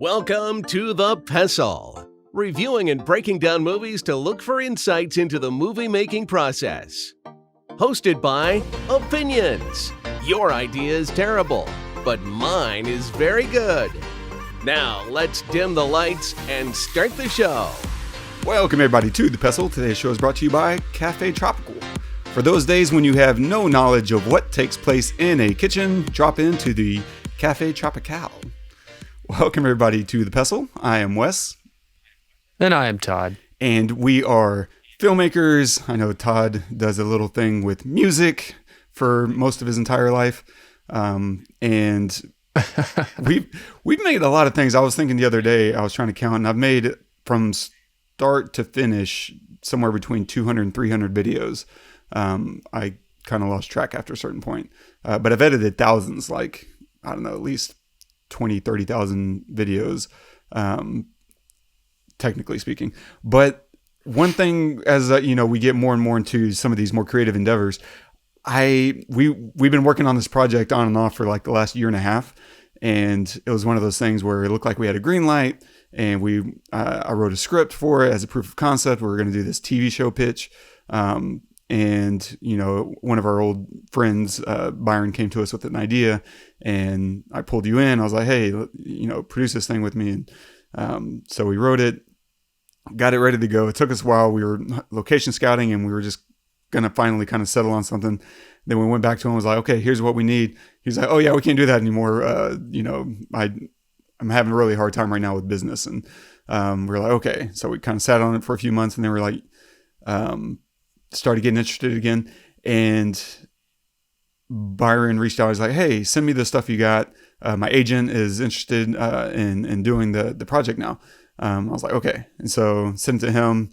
Welcome to the Pestle, reviewing and breaking down movies to look for insights into the movie-making process. Hosted by Opinions. Your idea is terrible, but mine is very good. Now, let's dim the lights and start the show. Welcome everybody to The Pestle. Today's show is brought to you by Cafe Tropical. For those days when you have no knowledge of what takes place in a kitchen, drop into the Cafe Tropical. Welcome everybody to The Pestle. I am Wes. And I am Todd. And we are filmmakers. I know Todd does a little thing with music for most of his entire life. And we've made a lot of things. I was thinking the other day, I was trying to count, and I've made from start to finish somewhere between 200 and 300 videos. I kind of lost track after a certain point. But I've edited thousands, like, I don't know, at least 20, 30,000 videos, technically speaking. But one thing, as we get more and more into some of these more creative endeavors, we've been working on this project on and off for like the last year and a half. And it was one of those things where it looked like we had a green light, and I wrote a script for it as a proof of concept. We were going to do this TV show pitch. And, one of our old friends, Byron, came to us with an idea, and I pulled you in. I was like, hey, produce this thing with me. And so we wrote it, got it ready to go. It took us a while. We were location scouting, and we were just going to finally kind of settle on something. Then we went back to him and was like, okay, here's what we need. He's like, oh, yeah, we can't do that anymore. I'm having a really hard time right now with business. And we're like, okay. So we kind of sat on it for a few months, and then we're like, started getting interested again, and Byron reached out. He's like, hey, send me the stuff you got. My agent is interested in doing the project now. I was like, okay. And so sent it to him.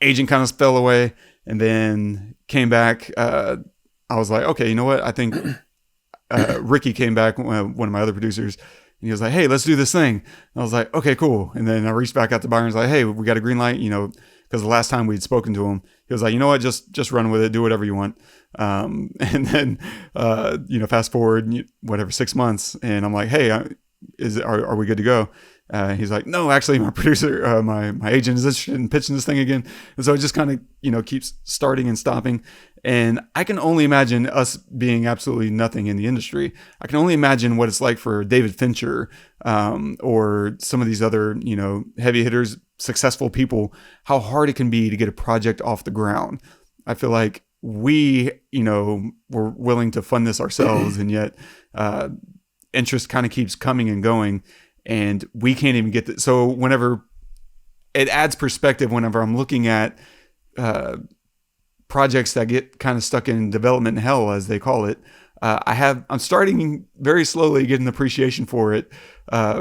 Agent kind of fell away, and then came back. I was like, okay, you know what? I think Ricky came back, one of my other producers, and he was like, hey, let's do this thing. And I was like, okay, cool. And then I reached back out to Byron. I was like, hey, we got a green light, because the last time we'd spoken to him, he was like, you know what, just run with it, do whatever you want. And then, fast forward, 6 months, and I'm like, hey, are we good to go? He's like, no, actually, my producer, my agent is interested in pitching this thing again. And so it just kind of, keeps starting and stopping. And I can only imagine us being absolutely nothing in the industry. I can only imagine what it's like for David Fincher, or some of these other, heavy hitters, successful people, how hard it can be to get a project off the ground. I feel like we, were willing to fund this ourselves, and yet interest kind of keeps coming and going, and we can't even get that. So whenever it adds perspective, whenever I'm looking at projects that get kind of stuck in development hell, as they call it, I'm starting very slowly get an appreciation for it,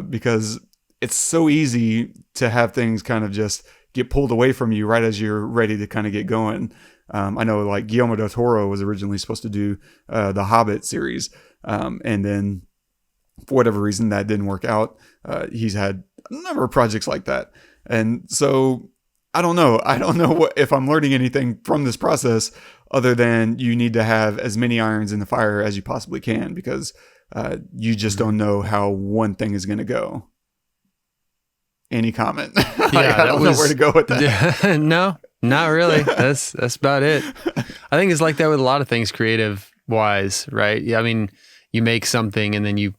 because it's so easy to have things kind of just get pulled away from you right as you're ready to kind of get going. I know, like, Guillermo del Toro was originally supposed to do the Hobbit series, and then for whatever reason that didn't work out. He's had a number of projects like that, and so I don't know if I'm learning anything from this process other than you need to have as many irons in the fire as you possibly can, because you just don't know how one thing is going to go. Any comment? Yeah, I don't know where to go with that. No, not really. That's about it. I think it's like that with a lot of things creative wise, right? Yeah, I mean, you make something and then you,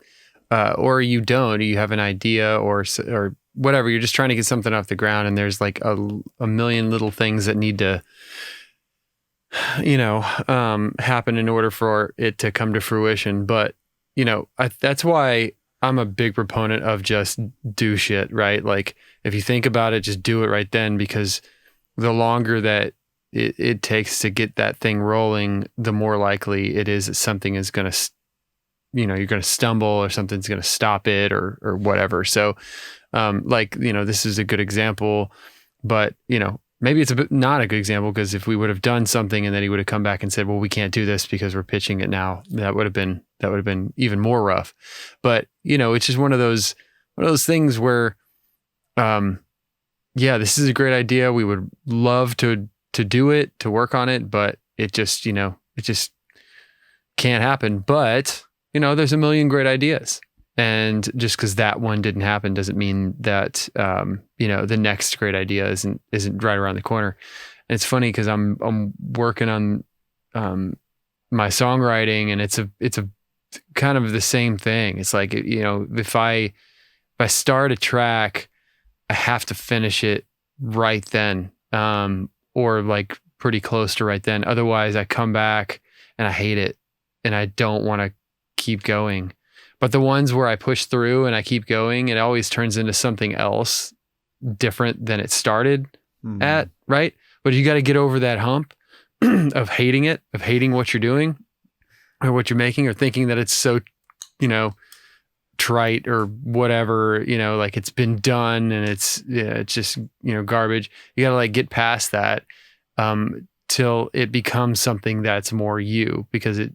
or you don't, you have an idea or whatever. You're just trying to get something off the ground, and there's like a million little things that need to, happen in order for it to come to fruition. But, that's why I'm a big proponent of just do shit, right? Like, if you think about it, just do it right then, because the longer that it takes to get that thing rolling, the more likely it is that something is going to, you're going to stumble, or something's going to stop it, or whatever. So, this is a good example, but, maybe it's not a good example, because if we would have done something and then he would have come back and said, well, we can't do this because we're pitching it now, that would have been even more rough. But, it's just one of those things where, this is a great idea. We would love to do it, to work on it, but it just can't happen. But, there's a million great ideas. And just because that one didn't happen doesn't mean that the next great idea isn't right around the corner. And it's funny because I'm working on my songwriting, and it's a kind of the same thing. It's like, if I start a track, I have to finish it right then, or like pretty close to right then. Otherwise, I come back and I hate it, and I don't want to keep going. But the ones where I push through and I keep going, it always turns into something else different than it started at, right? But you got to get over that hump of hating it, of hating what you're doing or what you're making, or thinking that it's so, trite or whatever, like it's been done and it's just, garbage. You got to like get past that till it becomes something that's more you, because it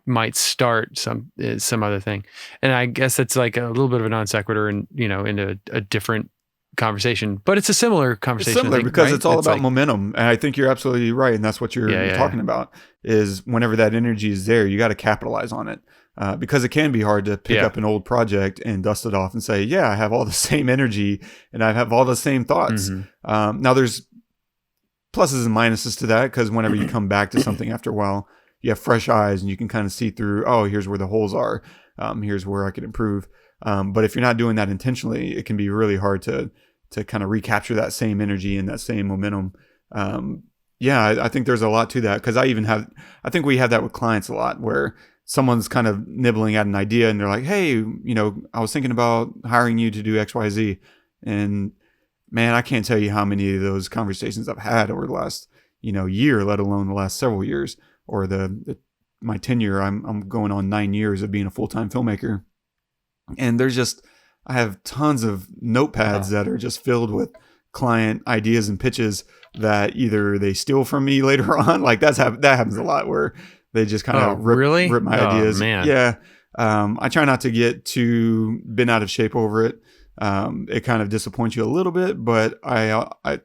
might start some other thing. And I guess that's like a little bit of a non sequitur and, into a different conversation, but it's a similar conversation. It's similar, I think, because right? it's all about momentum. And I think you're absolutely right. And that's what you're talking about, is whenever that energy is there, you got to capitalize on it. Because it can be hard to pick up an old project and dust it off and say, yeah, I have all the same energy and I have all the same thoughts. Now there's pluses and minuses to that, because whenever you come back to something after a while, you have fresh eyes and you can kind of see through, oh, here's where the holes are. Here's where I could improve. But if you're not doing that intentionally, it can be really hard to kind of recapture that same energy and that same momentum. I think there's a lot to that, because I think we have that with clients a lot, where someone's kind of nibbling at an idea and they're like, hey, I was thinking about hiring you to do XYZ. And man, I can't tell you how many of those conversations I've had over the last, year, let alone the last several years, or my tenure. I'm going on 9 years of being a full-time filmmaker. And I have tons of notepads that are just filled with client ideas and pitches that either they steal from me later on. Like that happens a lot, where they just kind of rip my ideas. Man. Yeah. I try not to get too bent out of shape over it. It kind of disappoints you a little bit, but I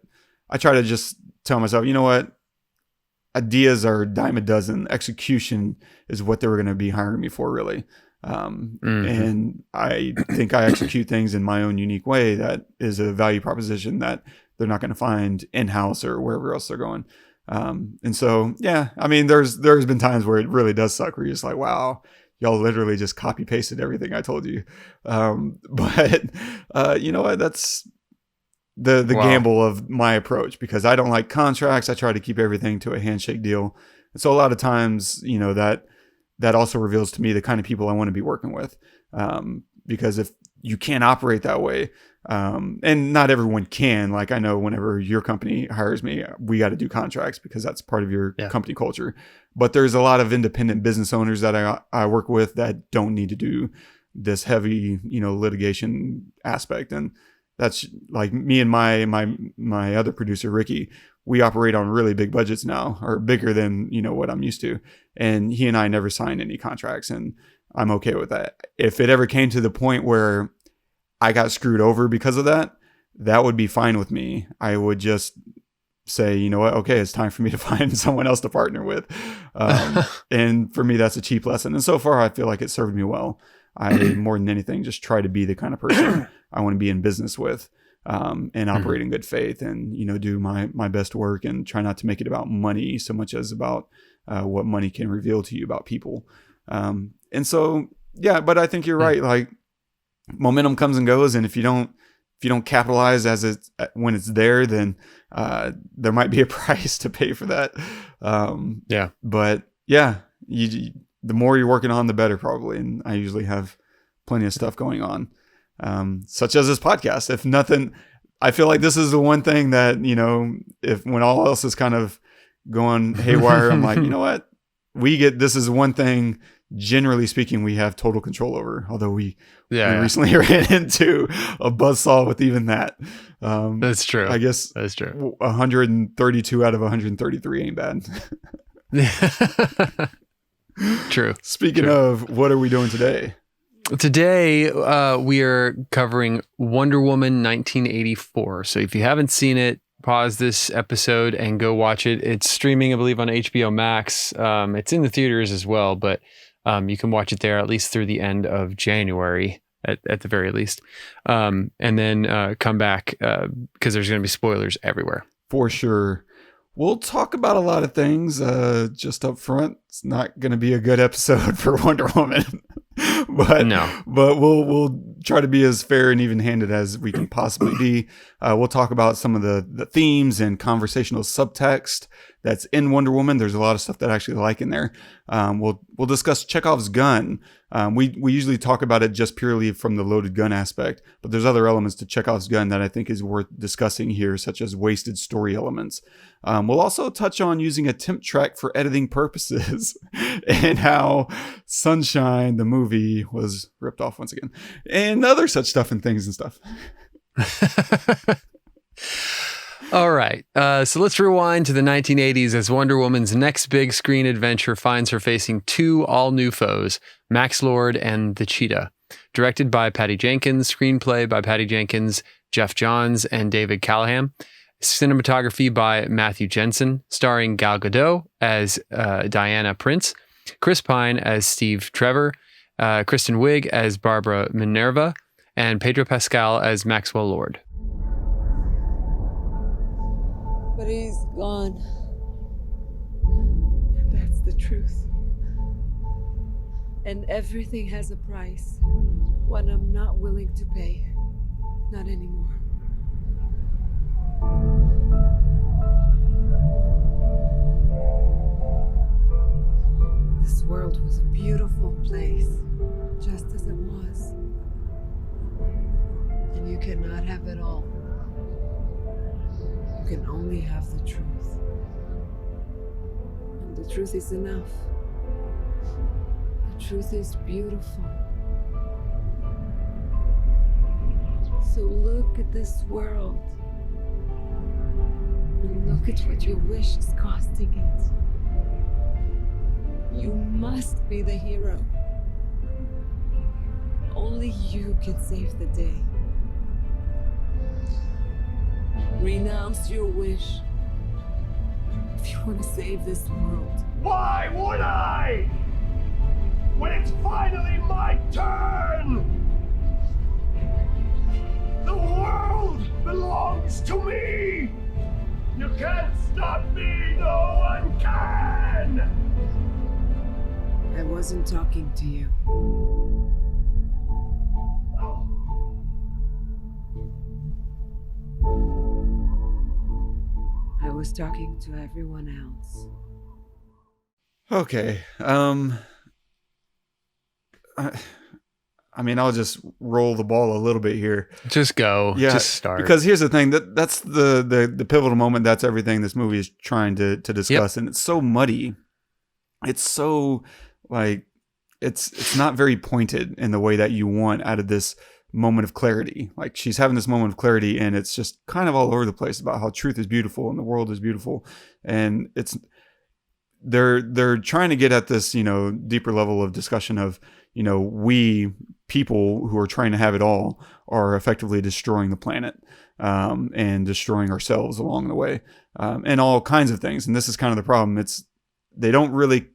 try to just tell myself, you know what? Ideas are a dime a dozen. Execution is what they were going to be hiring me for, really. And I think I execute things in my own unique way that is a value proposition that they're not going to find in-house or wherever else they're going. And so, I mean, there's been times where it really does suck, where you're just like, wow, y'all literally just copy pasted everything I told you. But you know what? That's the gamble of my approach, because I don't like contracts. I try to keep everything to a handshake deal. And so a lot of times, that also reveals to me the kind of people I want to be working with. Because if you can't operate that way, and not everyone can, like I know whenever your company hires me, we got to do contracts because that's part of your company culture. But there's a lot of independent business owners that I work with that don't need to do this heavy, litigation aspect. And that's like me and my other producer, Ricky. We operate on really big budgets now, or bigger than, what I'm used to. And he and I never signed any contracts, and I'm okay with that. If it ever came to the point where I got screwed over because of that, that would be fine with me. I would just say, you know what? Okay, it's time for me to find someone else to partner with. And for me, that's a cheap lesson. And so far, I feel like it served me well. I, more than anything, just try to be the kind of person I want to be in business with, and operate in good faith, and, do my best work, and try not to make it about money so much as about what money can reveal to you about people. And so, but I think you're right. Like, momentum comes and goes, and if you don't capitalize when it's there, then there might be a price to pay for that. But the more you're working on, the better, probably. And I usually have plenty of stuff going on, such as this podcast. If nothing, I feel like this is the one thing that, when all else is kind of going haywire, I'm like, you know what? This is one thing, generally speaking, we have total control over. Although we recently ran into a buzzsaw with even that. That's true. I guess that's true. 132 out of 133 ain't bad. True. Speaking of, what are we doing today? Today, we are covering Wonder Woman 1984. So if you haven't seen it, pause this episode and go watch it. It's streaming, I believe, on HBO Max. It's in the theaters as well, but you can watch it there at least through the end of January. at the very least, and then come back because there's going to be spoilers everywhere. For sure. We'll talk about a lot of things just up front. It's not going to be a good episode for Wonder Woman. but we'll try to be as fair and even-handed as we can possibly be. We'll talk about some of the themes and conversational subtext that's in Wonder Woman. There's a lot of stuff that I actually like in there. We'll discuss Chekhov's gun. We usually talk about it just purely from the loaded gun aspect, but there's other elements to Chekhov's gun that I think is worth discussing here, such as wasted story elements. We'll also touch on using a temp track for editing purposes and how Sunshine, the movie, was ripped off once again, and other such stuff and things and stuff. All right. So let's rewind to the 1980s as Wonder Woman's next big screen adventure finds her facing two all-new foes, Max Lord and The Cheetah. Directed by Patty Jenkins, screenplay by Patty Jenkins, Geoff Johns, and David Callaham. Cinematography by Matthew Jensen, starring Gal Gadot as Diana Prince, Chris Pine as Steve Trevor, Kristen Wiig as Barbara Minerva, and Pedro Pascal as Maxwell Lord. But he's gone. And that's the truth. And everything has a price. One I'm not willing to pay. Not anymore. This world was a beautiful place, just as it was. And you cannot have it all. You can only have the truth. And the truth is enough. The truth is beautiful. So look at this world. And look at what your wish is costing it. You must be the hero. Only you can save the day. Renounce your wish if you want to save this world. Why would I? When it's finally my turn! The world belongs to me! You can't stop me, no one can! I wasn't talking to you. I was talking to everyone else. Okay. I mean, I'll just roll the ball a little bit here. Just go. Yeah, just start. Because here's the thing. That's the pivotal moment. That's everything this movie is trying to discuss. Yep. And it's so muddy. It's so, like, it's not very pointed in the way that you want out of this moment of clarity. Like, she's having this moment of clarity, and it's just kind of all over the place about how truth is beautiful and the world is beautiful. And they're trying to get at this, deeper level of discussion of, we people who are trying to have it all are effectively destroying the planet, and destroying ourselves along the way, and all kinds of things. And this is kind of the problem. They don't really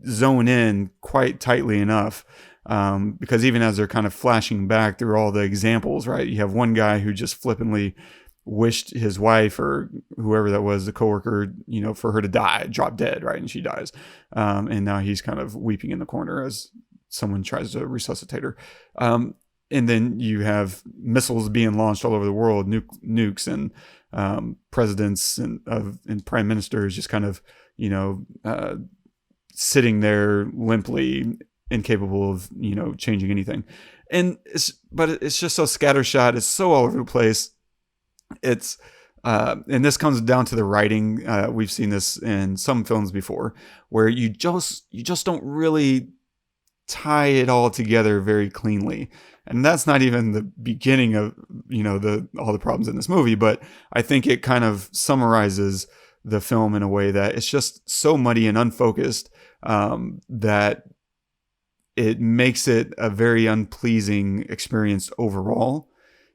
zone in quite tightly enough, because even as they're kind of flashing back through all the examples, right? You have one guy who just flippantly wished his wife or whoever that was, the coworker, for her to die, drop dead, right? And she dies. And now he's kind of weeping in the corner as someone tries to resuscitate her. And then you have missiles being launched all over the world, nukes, and presidents and prime ministers just kind of, sitting there limply, incapable of, changing anything. And it's just so scattershot. It's so all over the place. It's and this comes down to the writing. We've seen this in some films before, where you just don't really tie it all together very cleanly. And that's not even the beginning of all the problems in this movie, but I think it kind of summarizes the film in a way that it's just so muddy and unfocused, that it makes it a very unpleasing experience overall.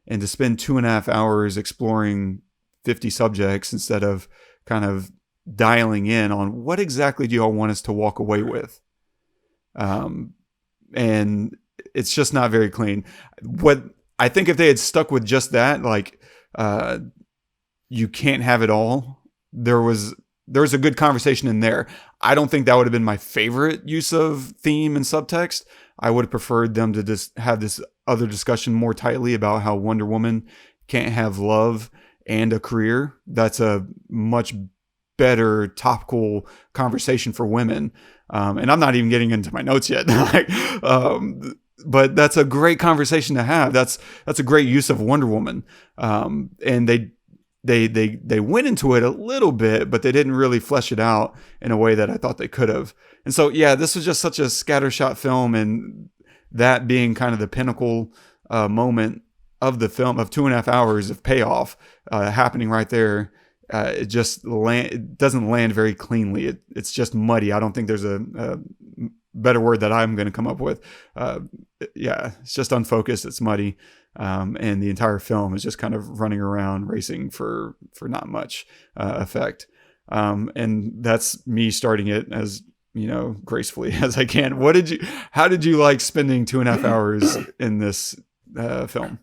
And to spend 2.5 hours exploring 50 subjects instead of kind of dialing in on what exactly do y'all want us to walk away with. And it's just not very clean. What I think if they had stuck with just that, like you can't have it all. There was a good conversation in there. I don't think that would have been my favorite use of theme and subtext. I would have preferred them to just have this other discussion more tightly about how Wonder Woman can't have love and a career. That's a much better topical conversation for women. And I'm not even getting into my notes yet. But that's a great conversation to have. That's a great use of Wonder Woman. And they went into it a little bit, but they didn't really flesh it out in a way that I thought they could have. And so, yeah, this was just such a scattershot film, and that being kind of the pinnacle moment of the film of 2.5 hours of payoff happening right there. It doesn't land very cleanly. It's just muddy. I don't think there's a better word that I'm going to come up with. It's just unfocused. It's muddy. And the entire film is just kind of running around racing for not much effect. And that's me starting it as, gracefully as I can. How did you like spending 2.5 hours in this film?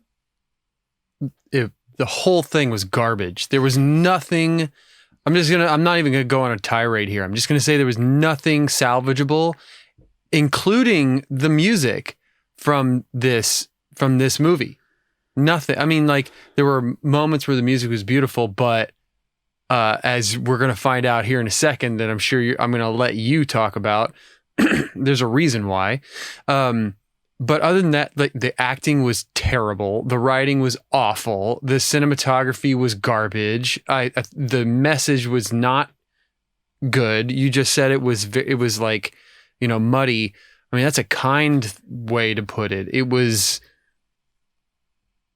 The whole thing was garbage. There was nothing. I'm not even going to go on a tirade here. I'm just going to say there was nothing salvageable, including the music from this movie. Nothing. I mean, like, there were moments where the music was beautiful, but as we're going to find out here in a second, that I'm sure I'm going to let you talk about, there's a reason why. But other than that, like, the acting was terrible. The writing was awful. The cinematography was garbage. The message was not good. You just said it was like, muddy. I mean, that's a kind way to put it. It was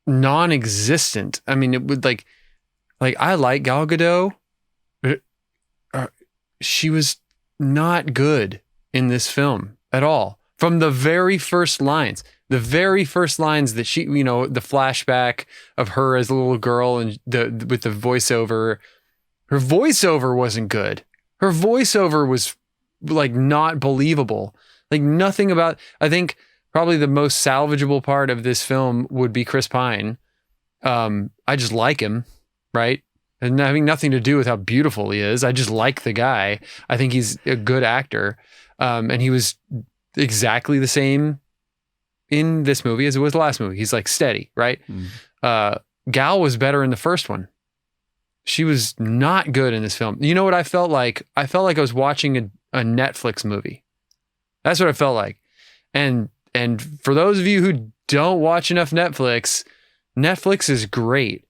non-existent. I mean, it would like I like Gal Gadot, but she was not good in this film at all. From the very first lines that she, the flashback of her as a little girl and with the voiceover, her voiceover wasn't good. Her voiceover was like not believable. Like nothing about, I think probably the most salvageable part of this film would be Chris Pine. I just like him, right? And having nothing to do with how beautiful he is. I just like the guy. I think he's a good actor. And he was exactly the same in this movie as it was the last movie. He's like steady, right? Gal was better in the first one. She was not good in this film. You know what I felt like? I felt like I was watching a Netflix movie. That's what I felt like. And for those of you who don't watch enough Netflix is great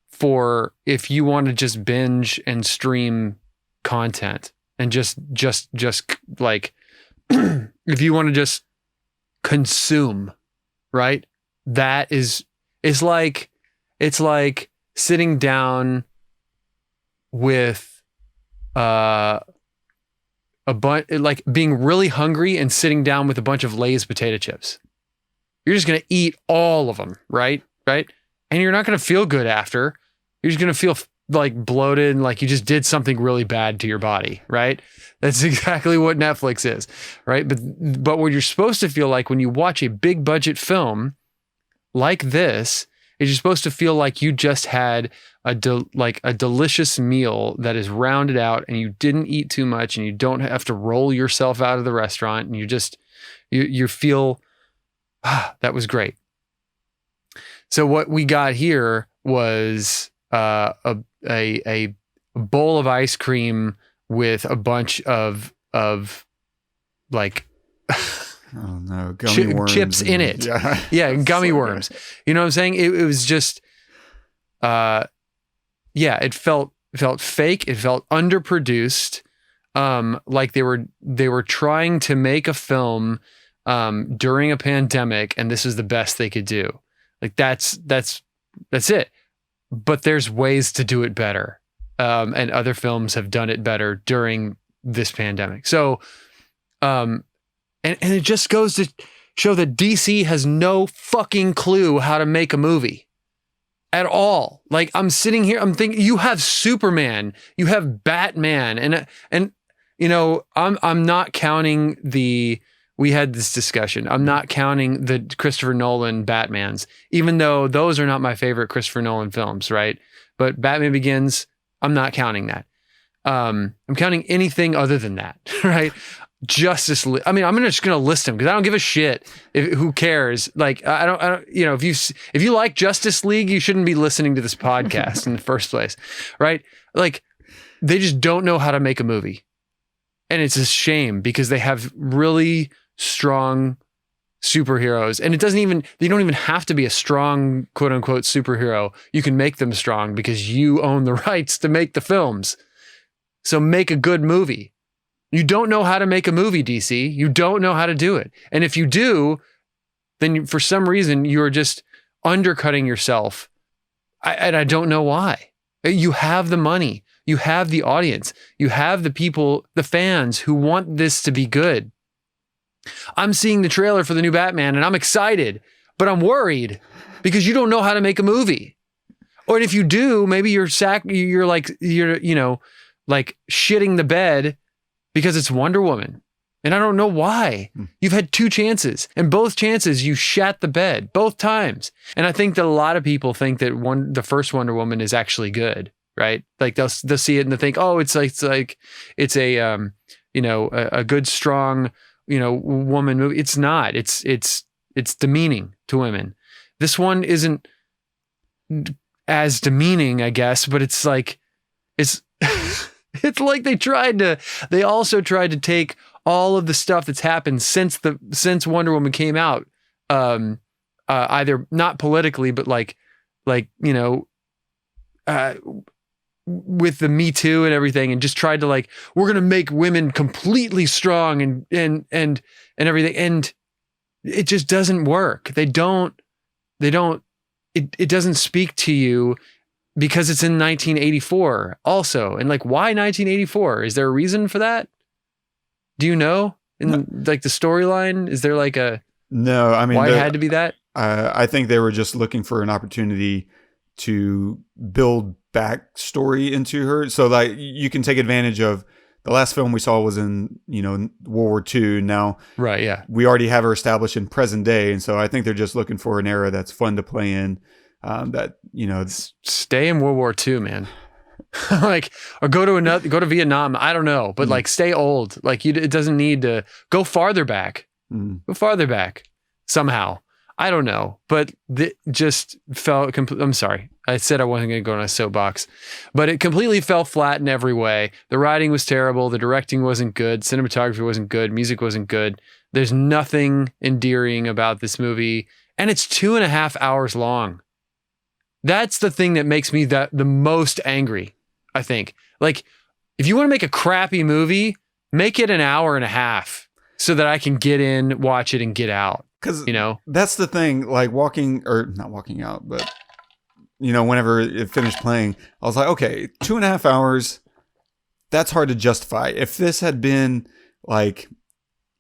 for if you want to just binge and stream content and just like if you want to just consume, right? It's like sitting down with a bunch, like being really hungry and sitting down with a bunch of Lay's potato chips. You're just going to eat all of them, right? And you're not going to feel good after. You're just going to feel like bloated and like you just did something really bad to your body, right? That's exactly what Netflix is, right? But what you're supposed to feel like when you watch a big budget film like this is you're supposed to feel like you just had a delicious meal that is rounded out and you didn't eat too much and you don't have to roll yourself out of the restaurant and you feel, that was great. So what we got here was a bowl of ice cream with a bunch of like oh no, gummy worms chips in it. Yeah, gummy worms. You know what I'm saying? It was just it felt fake. It felt underproduced. Like they were trying to make a film during a pandemic, and this is the best they could do. Like that's it. But there's ways to do it better. And other films have done it better during this pandemic. So, and it just goes to show that DC has no fucking clue how to make a movie at all. Like I'm sitting here, I'm thinking you have Superman, you have Batman, and I'm not counting the we had this discussion. I'm not counting the Christopher Nolan Batmans, even though those are not my favorite Christopher Nolan films, right? But Batman Begins, I'm not counting that. I'm counting anything other than that, right? Justice League. I mean, I'm just going to list them because I don't give a shit. Who cares? Like, I don't, you know, if you like Justice League, you shouldn't be listening to this podcast in the first place, right? Like, they just don't know how to make a movie. And it's a shame because they have really strong superheroes. And they don't even have to be a strong, quote unquote, superhero. You can make them strong because you own the rights to make the films. So make a good movie. You don't know how to make a movie, DC. You don't know how to do it. And if you do, then for some reason, you're just undercutting yourself. And I don't know why. You have the money. You have the audience. You have the people, the fans who want this to be good. I'm seeing the trailer for the new Batman and I'm excited, but I'm worried because you don't know how to make a movie. Or if you do, maybe you're like shitting the bed because it's Wonder Woman. And I don't know why. You've had 2 chances, and both chances you shat the bed both times. And I think that a lot of people think that the first Wonder Woman is actually good, right? Like they'll see it and they think, oh, it's a good, strong, woman movie. It's not. It's demeaning to women. This one isn't as demeaning, I guess, but it's like it's like they also tried to take all of the stuff that's happened since Wonder Woman came out, either not politically, but with the Me Too and everything, and just tried to we're going to make women completely strong and everything. And it just doesn't work. It doesn't speak to you because it's in 1984 also. And why 1984? Is there a reason for that? Do you know? In the storyline, is there no, I mean, why it had to be that? I think they were just looking for an opportunity to build backstory into her. So you can take advantage of the last film we saw was in, World War II. Now, right. Yeah. We already have her established in present day. And so I think they're just looking for an era that's fun to play in. Stay in World War II, man. Or go to Vietnam. I don't know, but stay old. It doesn't need to go farther back. Go farther back somehow. I don't know, but it just fell. I'm sorry. I said I wasn't going to go on a soapbox, but it completely fell flat in every way. The writing was terrible. The directing wasn't good. Cinematography wasn't good. Music wasn't good. There's nothing endearing about this movie. And it's 2.5 hours long. That's the thing that makes me the most angry, I think. If you want to make a crappy movie, make it 1.5 hours so that I can get in, watch it, and get out. Because, that's the thing, not walking out, but, whenever it finished playing, I was like, okay, 2.5 hours, that's hard to justify. If this had been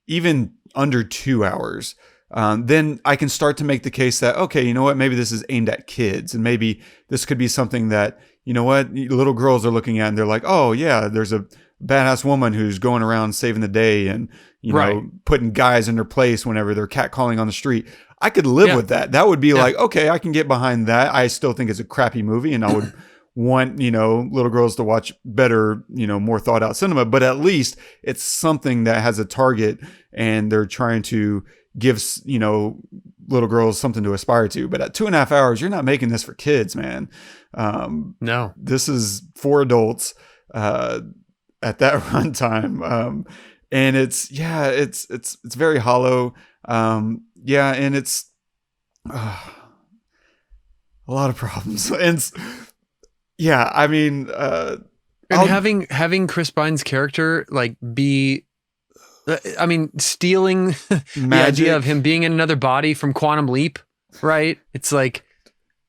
even under 2 hours, then I can start to make the case that, okay, you know what, maybe this is aimed at kids, and maybe this could be something that, little girls are looking at and they're like, oh yeah, there's a badass woman who's going around saving the day and, putting guys in their place whenever they're catcalling on the street. I could live with that. That would be okay, I can get behind that. I still think it's a crappy movie and I would want, little girls to watch better, more thought out cinema, but at least it's something that has a target and they're trying to give, little girls something to aspire to. But at 2.5 hours, you're not making this for kids, man. No, this is for adults at that runtime. And it's very hollow. And it's a lot of problems. And I mean, and having Chris Pine's character be, stealing the idea of him being in another body from Quantum Leap, right? It's I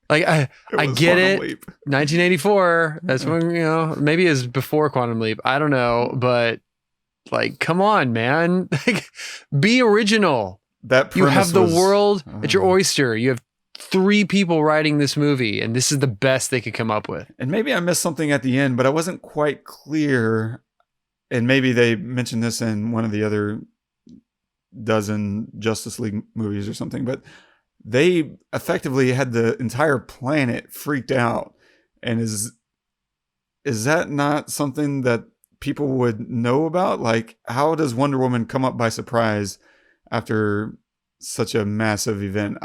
get it. Leap. 1984. That's when, maybe it's before Quantum Leap. I don't know, but come on, man. Be original. You have the world at your oyster. You have 3 people writing this movie, and this is the best they could come up with. And maybe I missed something at the end, but I wasn't quite clear. And maybe they mentioned this in one of the other dozen Justice League movies or something, but they effectively had the entire planet freaked out. And is that not something that people would know about? Like, how does Wonder Woman come up by surprise after such a massive event?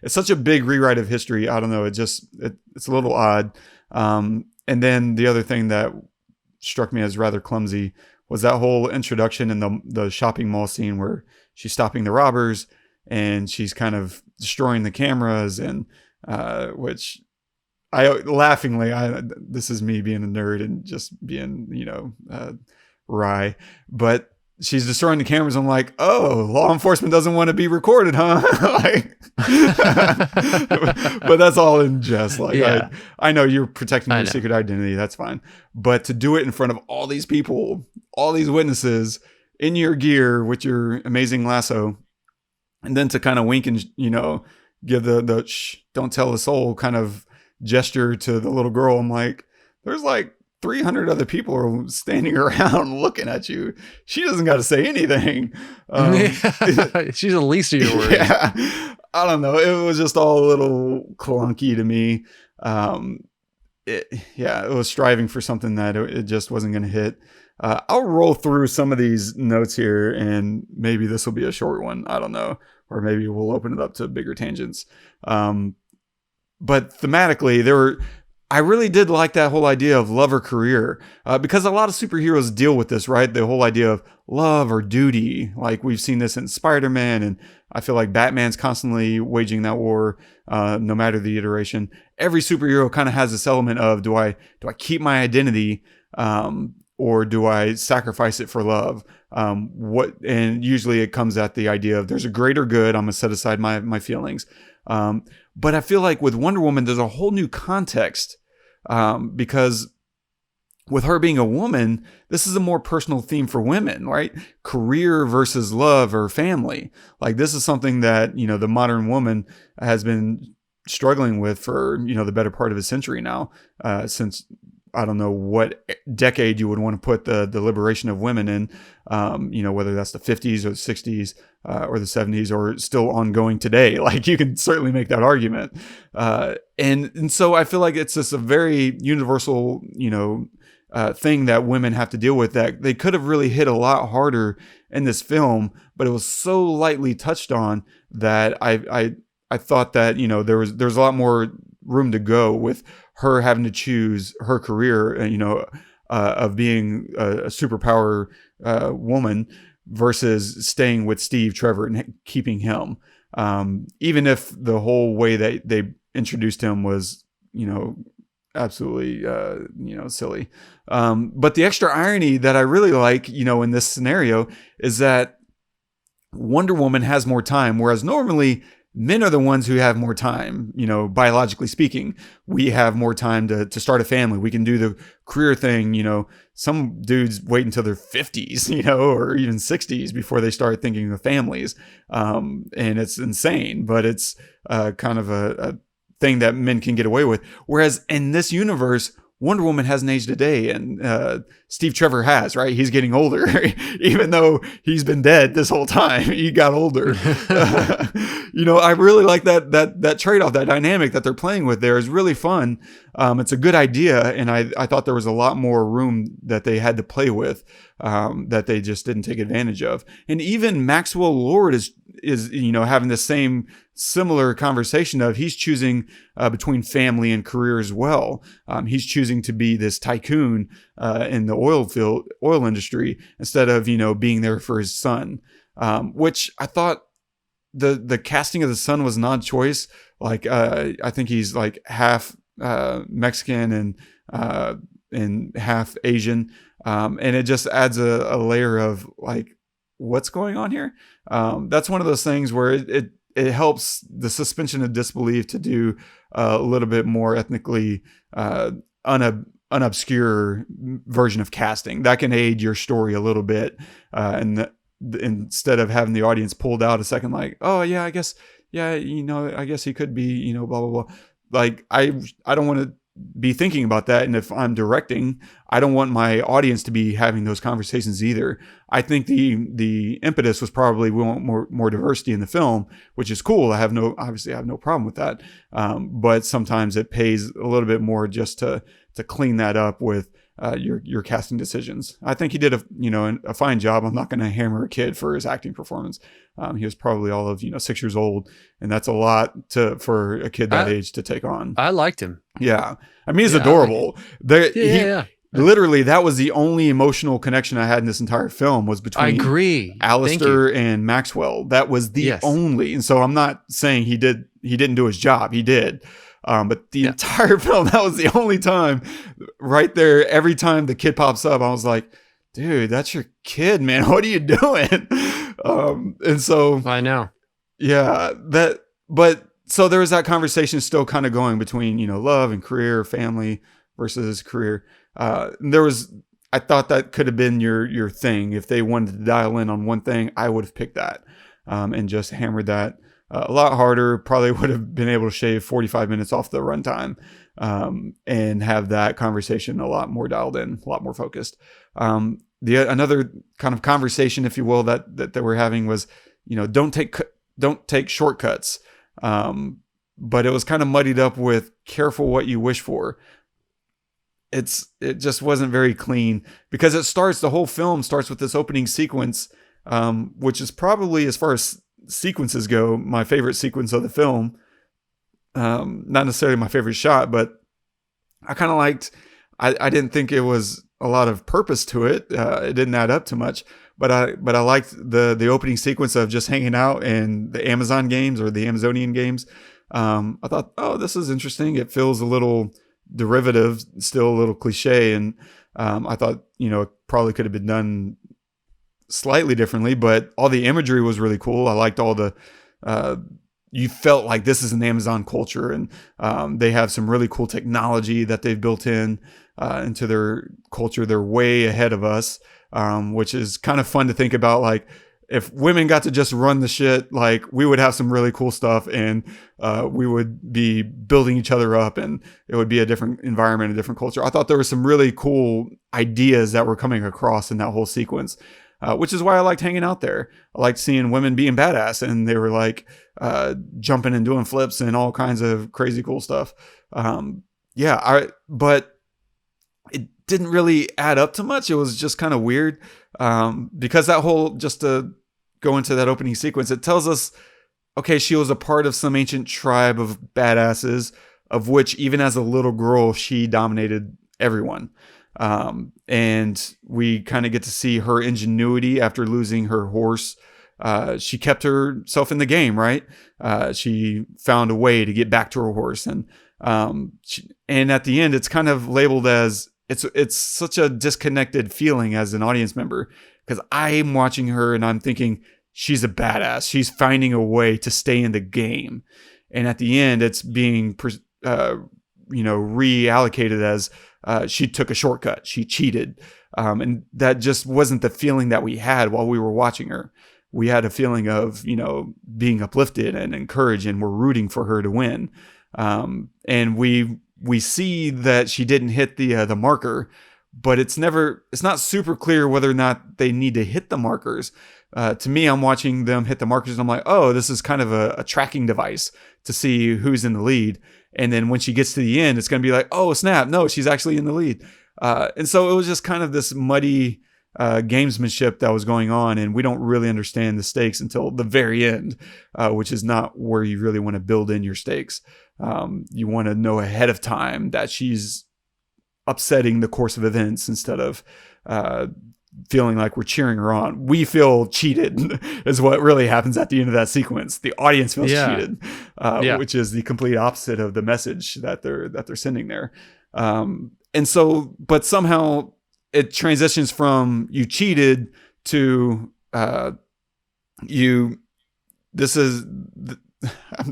It's such a big rewrite of history. I don't know. It's a little odd. And then the other thing that struck me as rather clumsy was that whole introduction in the shopping mall scene where she's stopping the robbers and she's kind of destroying the cameras, and which this is me being a nerd and just being, wry, but she's destroying the cameras. I'm like, oh, law enforcement doesn't want to be recorded, huh? But that's all in jest. Like, yeah. I know you're protecting your secret identity. That's fine. But to do it in front of all these people, all these witnesses in your gear with your amazing lasso, and then to kind of wink and, give the shh, don't tell a soul kind of gesture to the little girl. I'm like, there's like 300 other people standing around looking at you. She doesn't got to say anything. She's the least of your worries. Yeah, I don't know. It was just all a little clunky to me. It was striving for something that it just wasn't going to hit. I'll roll through some of these notes here, and maybe this will be a short one. I don't know. Or maybe we'll open it up to bigger tangents. But thematically, I really did like that whole idea of love or career, because a lot of superheroes deal with this, right? The whole idea of love or duty. Like, we've seen this in Spider-Man, and I feel like Batman's constantly waging that war, no matter the iteration. Every superhero kind of has this element of, do I keep my identity, or do I sacrifice it for love? And usually it comes at the idea of, there's a greater good. I'm gonna set aside my feelings. But I feel like with Wonder Woman, there's a whole new context, because with her being a woman, this is a more personal theme for women, right? Career versus love or family. Like, this is something that, the modern woman has been struggling with for, the better part of a century now, since I don't know what decade you would want to put the liberation of women in, whether that's the 50s or the 60s, or the 70s, or still ongoing today. Like, you can certainly make that argument. And so I feel like it's just a very universal, thing that women have to deal with, that they could have really hit a lot harder in this film, but it was so lightly touched on that I thought that, there's a lot more room to go with her having to choose her career, of being a superpower woman versus staying with Steve Trevor and keeping him. Even if the whole way that they introduced him was, absolutely, silly. But the extra irony that I really like, in this scenario, is that Wonder Woman has more time, whereas normally men are the ones who have more time, biologically speaking. We have more time to start a family. We can do the career thing. Some dudes wait until their 50s, or even 60s before they start thinking of families. And it's insane, but it's kind of a thing that men can get away with. Whereas in this universe, Wonder Woman hasn't aged a day, and Steve Trevor has, right? He's getting older, even though he's been dead this whole time. He got older. I really like that trade-off, that dynamic that they're playing with there is really fun. It's a good idea, and I thought there was a lot more room that they had to play with, that they just didn't take advantage of. And even Maxwell Lord is having the same similar conversation of, he's choosing between family and career as well. He's choosing to be this tycoon in the oil industry, instead of being there for his son, which I thought the casting of the son was an odd choice. Like, I think he's like half Mexican and half Asian, and it just adds a layer of like, what's going on here. That's one of those things where it helps the suspension of disbelief to do a little bit more ethnically unobscure version of casting that can aid your story a little bit, and instead of having the audience pulled out a second, like, oh yeah, I guess he could be, blah blah blah. Like, I don't want to be thinking about that. And if I'm directing, I don't want my audience to be having those conversations either. I think the impetus was probably we want more diversity in the film, which is cool. Obviously I have no problem with that. But sometimes it pays a little bit more just to clean that up with your casting decisions. I think he did a fine job. I'm not going to hammer a kid for his acting performance. He was probably all of 6 years old, and that's a lot for a kid that age to take on. I liked him. Yeah, I mean he's adorable. Literally, that was the only emotional connection I had in this entire film was between I agree. Alistair and Maxwell. That was the only. And so I'm not saying he didn't do his job. He did. But the entire film, that was the only time right there. Every time the kid pops up, I was like, dude, that's your kid, man. What are you doing? And so I know. Yeah, so there was that conversation still kind of going between, love and career, family versus career. I thought that could have been your thing. If they wanted to dial in on one thing, I would have picked that, and just hammered that a lot harder. Probably would have been able to shave 45 minutes off the runtime, and have that conversation a lot more dialed in, a lot more focused. Another kind of conversation, if you will, that we're having was, don't take shortcuts. But it was kind of muddied up with careful what you wish for. It just wasn't very clean, because the whole film starts with this opening sequence, which is probably, as far as sequences go, my favorite sequence of the film. Not necessarily my favorite shot, but I kind of liked, I didn't think it was a lot of purpose to it. It didn't add up too much, but I liked the opening sequence of just hanging out in the Amazon games, or the Amazonian games. I thought, oh, this is interesting. It feels a little derivative, still a little cliche. And, I thought, it probably could have been done slightly differently, but all the imagery was really cool. I liked all the, you felt like this is an Amazon culture, and they have some really cool technology that they've built into their culture. They're way ahead of us, which is kind of fun to think about. Like, if women got to just run the shit, like, we would have some really cool stuff, and we would be building each other up, and it would be a different environment, a different culture. I thought there were some really cool ideas that were coming across in that whole sequence. Which is why I liked hanging out there. I liked seeing women being badass, and they were like jumping and doing flips and all kinds of crazy cool stuff. But it didn't really add up to much. It was just kind of weird, because that whole, just to go into that opening sequence, it tells us, okay, she was a part of some ancient tribe of badasses, of which even as a little girl, she dominated everyone. And we kind of get to see her ingenuity after losing her horse. She kept herself in the game, right? She found a way to get back to her horse. And at the end, it's kind of labeled as, it's such a disconnected feeling as an audience member, because I'm watching her and I'm thinking, she's a badass. She's finding a way to stay in the game. And at the end, it's being, reallocated as, she took a shortcut. She cheated. And that just wasn't the feeling that we had while we were watching her. We had a feeling of, being uplifted and encouraged, and we're rooting for her to win. And we see that she didn't hit the marker, but it's not super clear whether or not they need to hit the markers. To me, I'm watching them hit the markers, and I'm like, oh, this is kind of a tracking device to see who's in the lead. And then when she gets to the end, it's going to be like, oh, snap. No, she's actually in the lead. And so it was just kind of this muddy gamesmanship that was going on. And we don't really understand the stakes until the very end, which is not where you really want to build in your stakes. You want to know ahead of time that she's upsetting the course of events instead of feeling like we're cheering her on. We feel cheated is what really happens at the end of that sequence. The audience feels cheated, which is the complete opposite of the message that they're sending there. And so, but somehow it transitions from you cheated to I'm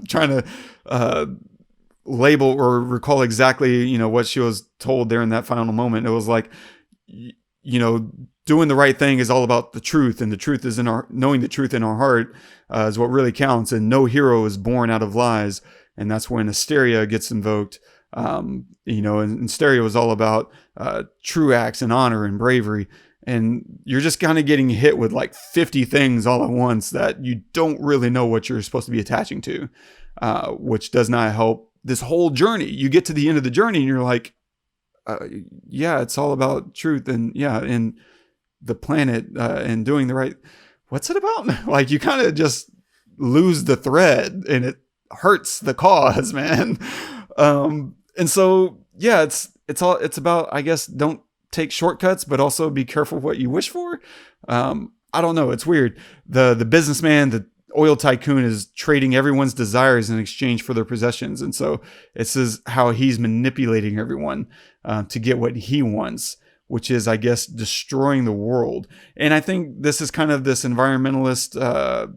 trying to label or recall exactly, what she was told there in that final moment. It was like, doing the right thing is all about the truth, and the truth is knowing the truth in our heart is what really counts. And no hero is born out of lies. And that's when hysteria gets invoked. And Stereo was all about true acts and honor and bravery. And you're just kind of getting hit with like 50 things all at once that you don't really know what you're supposed to be attaching to, which does not help this whole journey. You get to the end of the journey and you're like, yeah, it's all about truth and the planet and doing the right. What's it about? Like you kind of just lose the thread and it hurts the cause, man. And so, yeah, it's about, I guess, don't take shortcuts, but also be careful what you wish for. I don't know. It's weird. The businessman, the oil tycoon is trading everyone's desires in exchange for their possessions. And so this is how he's manipulating everyone to get what he wants, which is, I guess, destroying the world. And I think this is kind of this environmentalist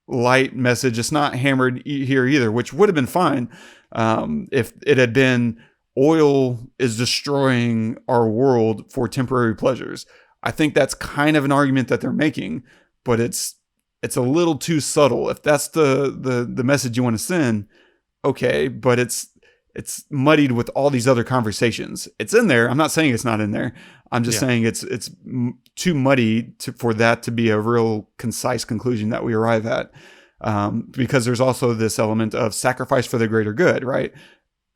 light message. It's not hammered here either, which would have been fine if it had been oil is destroying our world for temporary pleasures. I think that's kind of an argument that they're making, but it's a little too subtle. If that's the message you want to send, okay, but it's muddied with all these other conversations. It's in there. I'm not saying it's not in there. I'm just saying it's too muddy for that to be a real concise conclusion that we arrive at. Because there's also this element of sacrifice for the greater good, right?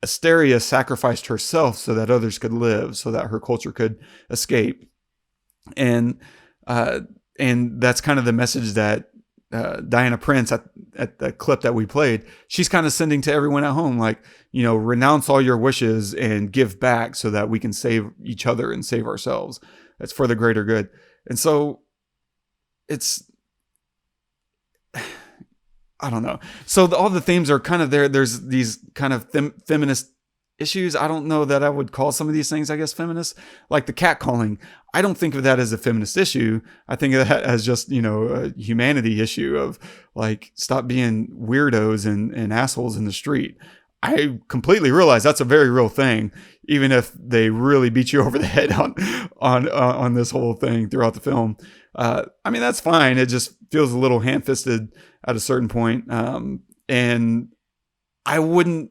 Asteria sacrificed herself so that others could live, so that her culture could escape. And that's kind of the message that Diana Prince at the clip that we played, she's kind of sending to everyone at home, like, renounce all your wishes and give back so that we can save each other and save ourselves. It's for the greater good. And so I don't know. So all the themes are kind of there. There's these kind of feminist issues. I don't know that I would call some of these things, I guess, feminist. Like the catcalling. I don't think of that as a feminist issue. I think of that as just, a humanity issue of like, stop being weirdos and assholes in the street. I completely realize that's a very real thing, even if they really beat you over the head on this whole thing throughout the film. I mean, that's fine. It just feels a little hand-fisted at a certain point. And I don't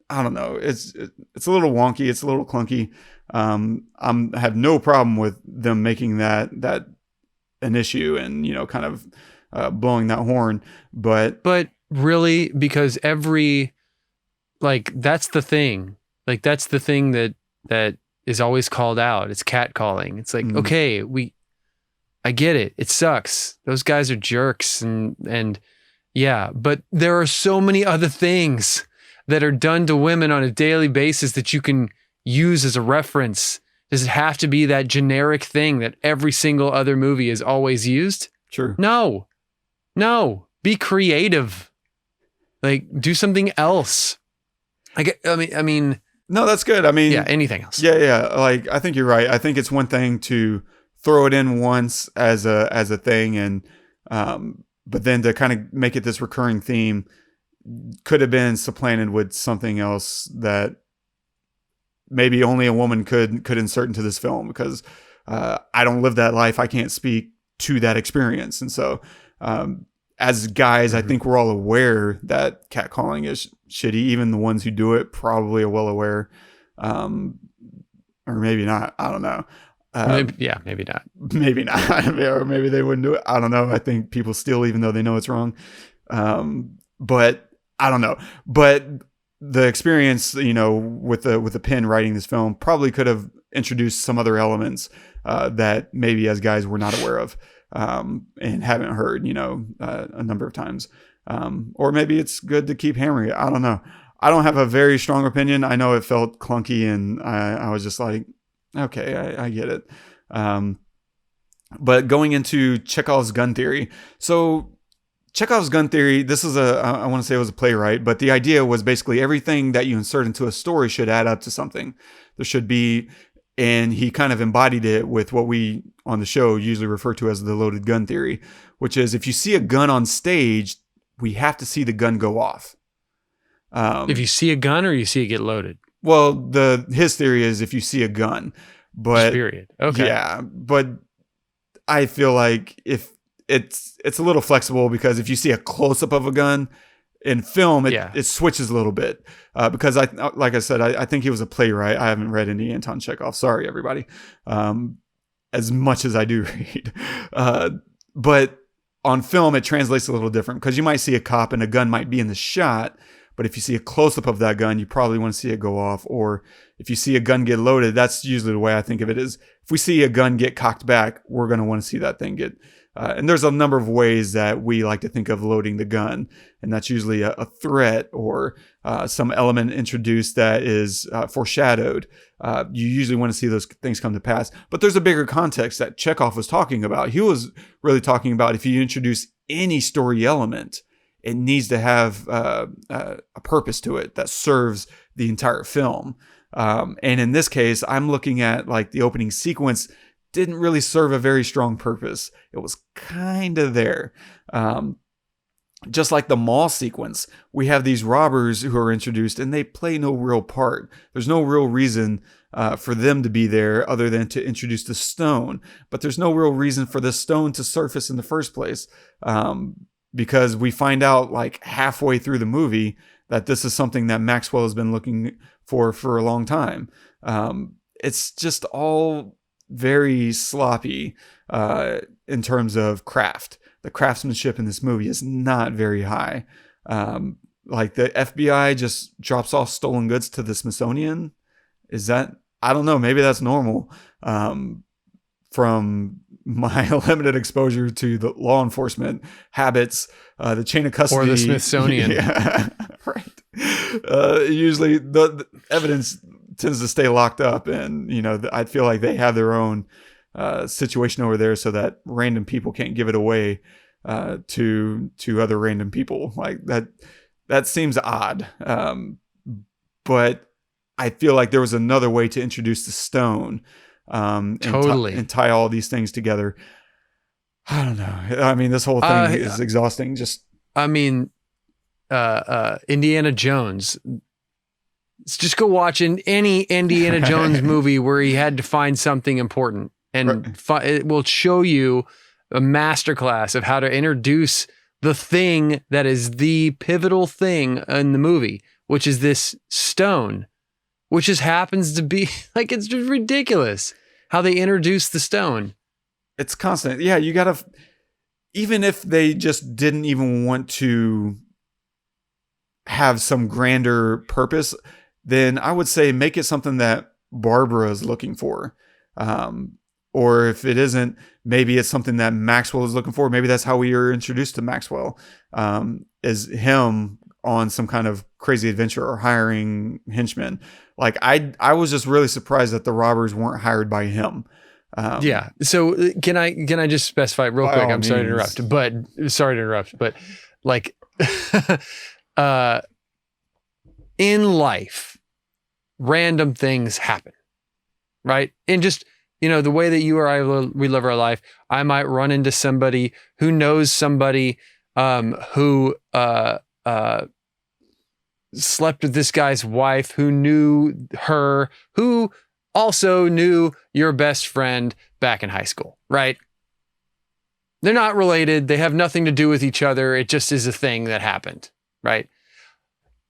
know. It's a little wonky. It's a little clunky. I have no problem with them making that an issue and, kind of, blowing that horn, but really, because that's the thing. Like, that's the thing that is always called out. It's catcalling. It's like, okay, I get it. It sucks. Those guys are jerks and yeah, but there are so many other things that are done to women on a daily basis that you can use as a reference. Does it have to be that generic thing that every single other movie is always used? Sure. No. Be creative. Like, do something else. I mean. No, that's good. I mean, yeah, anything else. Yeah. Like, I think you're right. I think it's one thing to throw it in once as a thing, and but then to kind of make it this recurring theme could have been supplanted with something else that maybe only a woman could insert into this film, because I don't live that life. I can't speak to that experience. And so as guys, I think we're all aware that catcalling is shitty. Even the ones who do it probably are well aware, or maybe not. I don't know. Maybe not. Maybe not. Or maybe they wouldn't do it. I don't know. I think people steal even though they know it's wrong. But I don't know. But the experience, with the pen writing this film probably could have introduced some other elements that maybe as guys we're not aware of and haven't heard, a number of times. Or maybe it's good to keep hammering it. I don't know. I don't have a very strong opinion. I know it felt clunky, and I was just like, okay, I get it. But going into Chekhov's gun theory. So Chekhov's gun theory, this is I want to say it was a playwright, but the idea was basically everything that you insert into a story should add up to something. There should be, and he kind of embodied it with what we on the show usually refer to as the loaded gun theory, which is if you see a gun on stage, we have to see the gun go off. If you see a gun or you see it get loaded? Well, his theory is if you see a gun, but period. Okay. Yeah, but I feel like if it's a little flexible, because if you see a close up of a gun, In film, it switches a little bit because like I said, I think he was a playwright. I haven't read any Anton Chekhov. Sorry, everybody. As much as I do read, but on film, it translates a little different because you might see a cop and a gun might be in the shot. But if you see a close-up of that gun, you probably want to see it go off. Or if you see a gun get loaded, that's usually the way I think of it is if we see a gun get cocked back, we're going to want to see that thing get... and there's a number of ways that we like to think of loading the gun. And that's usually a threat or some element introduced that is foreshadowed. You usually want to see those things come to pass. But there's a bigger context that Chekhov was talking about. He was really talking about if you introduce any story element, it needs to have a purpose to it that serves the entire film. And in this case, I'm looking at like the opening sequence didn't really serve a very strong purpose. It was kind of there. Just like the mall sequence, we have these robbers who are introduced and they play no real part. There's no real reason for them to be there other than to introduce the stone. But there's no real reason for the stone to surface in the first place. Because we find out like halfway through the movie that this is something that Maxwell has been looking for a long time. It's just all very sloppy in terms of craft. The craftsmanship in this movie is not very high. Like the FBI just drops off stolen goods to the Smithsonian. Is that, I don't know, maybe that's normal. From my limited exposure to the law enforcement habits, the chain of custody. Or the Smithsonian. Yeah, right. Usually the evidence tends to stay locked up and, I feel like they have their own situation over there so that random people can't give it away to other random people. Like that seems odd. But I feel like there was another way to introduce the stone. Totally. And tie all these things together. I don't know. I mean, this whole thing is exhausting. Indiana Jones. Just go watch any Indiana Jones movie where he had to find something important, and it will show you a masterclass of how to introduce the thing that is the pivotal thing in the movie, which is this stone. Which just happens to be like, it's just ridiculous how they introduce the stone. It's constant. Yeah, you gotta, even if they just didn't even want to have some grander purpose, then I would say make it something that Barbara is looking for. Or if it isn't, maybe it's something that Maxwell is looking for. Maybe that's how we are introduced to Maxwell, is him on some kind of crazy adventure or hiring henchmen. Like I was just really surprised that the robbers weren't hired by him. Yeah. So can I just specify real quick? I'm sorry to interrupt, but like, in life, random things happen, right? And just, the way that you or I, we live our life, I might run into somebody who knows somebody, who, slept with this guy's wife, who knew her, who also knew your best friend back in high school, right? They're not related. They have nothing to do with each other. It just is a thing that happened, right?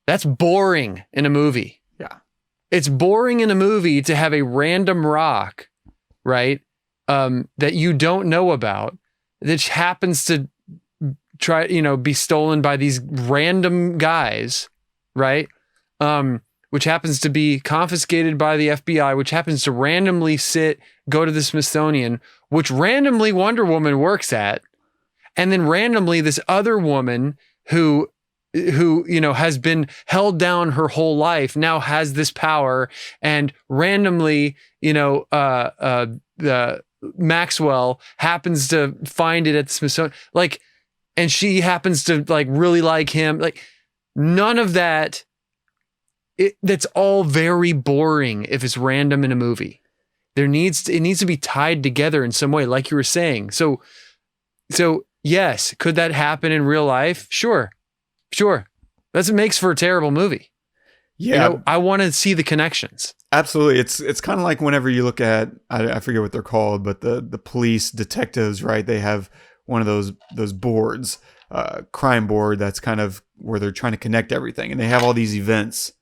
That's boring in a movie. Yeah. It's boring in a movie to have a random rock, right? That you don't know about, that happens to be stolen by these random guys, right? Which happens to be confiscated by the FBI, which happens to randomly go to the Smithsonian, which randomly Wonder Woman works at. And then randomly this other woman who has been held down her whole life now has this power, and randomly, Maxwell happens to find it at the Smithsonian, and she happens to really like him. None of that. That's all very boring if it's random in a movie. It needs to be tied together in some way, like you were saying. So yes, could that happen in real life? Sure. That's what makes for a terrible movie. Yeah. I want to see the connections. Absolutely. It's kind of like whenever you look at, I forget what they're called, but the police detectives, right? They have one of those boards, crime board that's kind of where they're trying to connect everything, and they have all these events,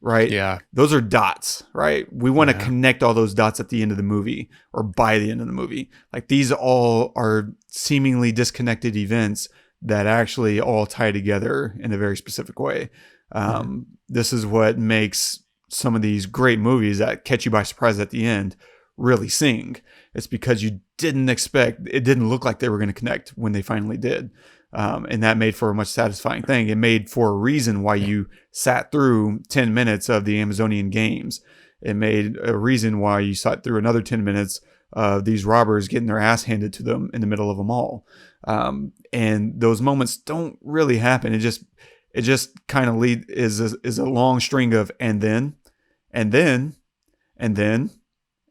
right? Yeah. Those are dots, right? We want to Yeah. connect all those dots at the end of the movie or by the end of the movie. Like these all are seemingly disconnected events that actually all tie together in a very specific way. This is what makes some of these great movies that catch you by surprise at the end really sing. It's because you didn't expect, it didn't look like they were going to connect when they finally did. And that made for a much satisfying thing. It made for a reason why you sat through 10 minutes of the Amazonian games. It made a reason why you sat through another 10 minutes of these robbers getting their ass handed to them in the middle of a mall. And those moments don't really happen. It just kind of is a long string of and then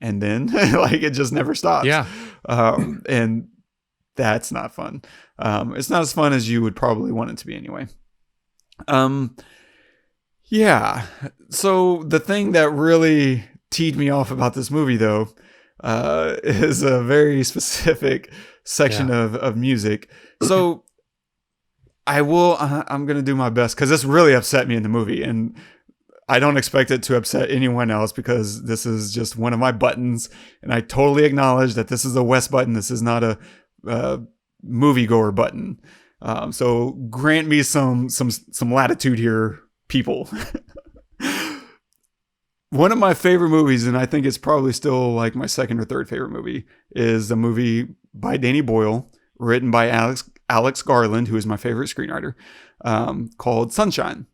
like it just never stops. Yeah. And that's not fun. It's not as fun as you would probably want it to be anyway. Yeah. So the thing that really teed me off about this movie though, is a very specific section of music. So I'm going to do my best because this really upset me in the movie, and I don't expect it to upset anyone else because this is just one of my buttons, and I totally acknowledge that this is a Wes button. This is not a moviegoer button. So grant me some latitude here, people. One of my favorite movies, and I think it's probably still like my second or third favorite movie, is a movie by Danny Boyle, written by Alex Garland, who is my favorite screenwriter, called Sunshine.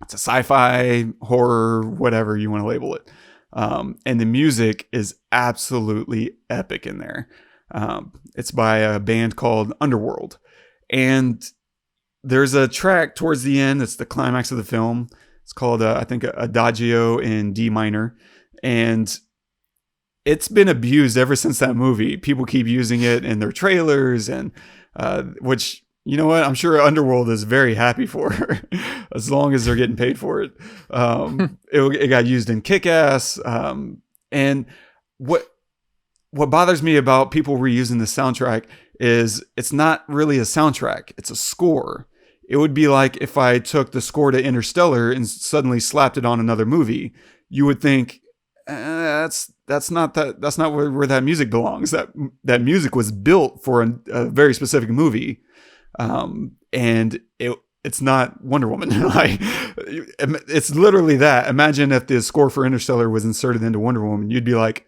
It's a sci-fi, horror, whatever you want to label it. And the music is absolutely epic in there. It's by a band called Underworld. And there's a track towards the end. It's the climax of the film. It's called, I think, Adagio in D minor. And it's been abused ever since that movie. People keep using it in their trailers, and which, you know what? I'm sure Underworld is very happy for, as long as they're getting paid for it. It got used in Kick-Ass. And what bothers me about people reusing the soundtrack is it's not really a soundtrack. It's a score. It would be like if I took the score to Interstellar and suddenly slapped it on another movie. You would think that's not where that music belongs. That music was built for a very specific movie, and it's not Wonder Woman. Like, it's literally that. Imagine if the score for Interstellar was inserted into Wonder Woman. You'd be like,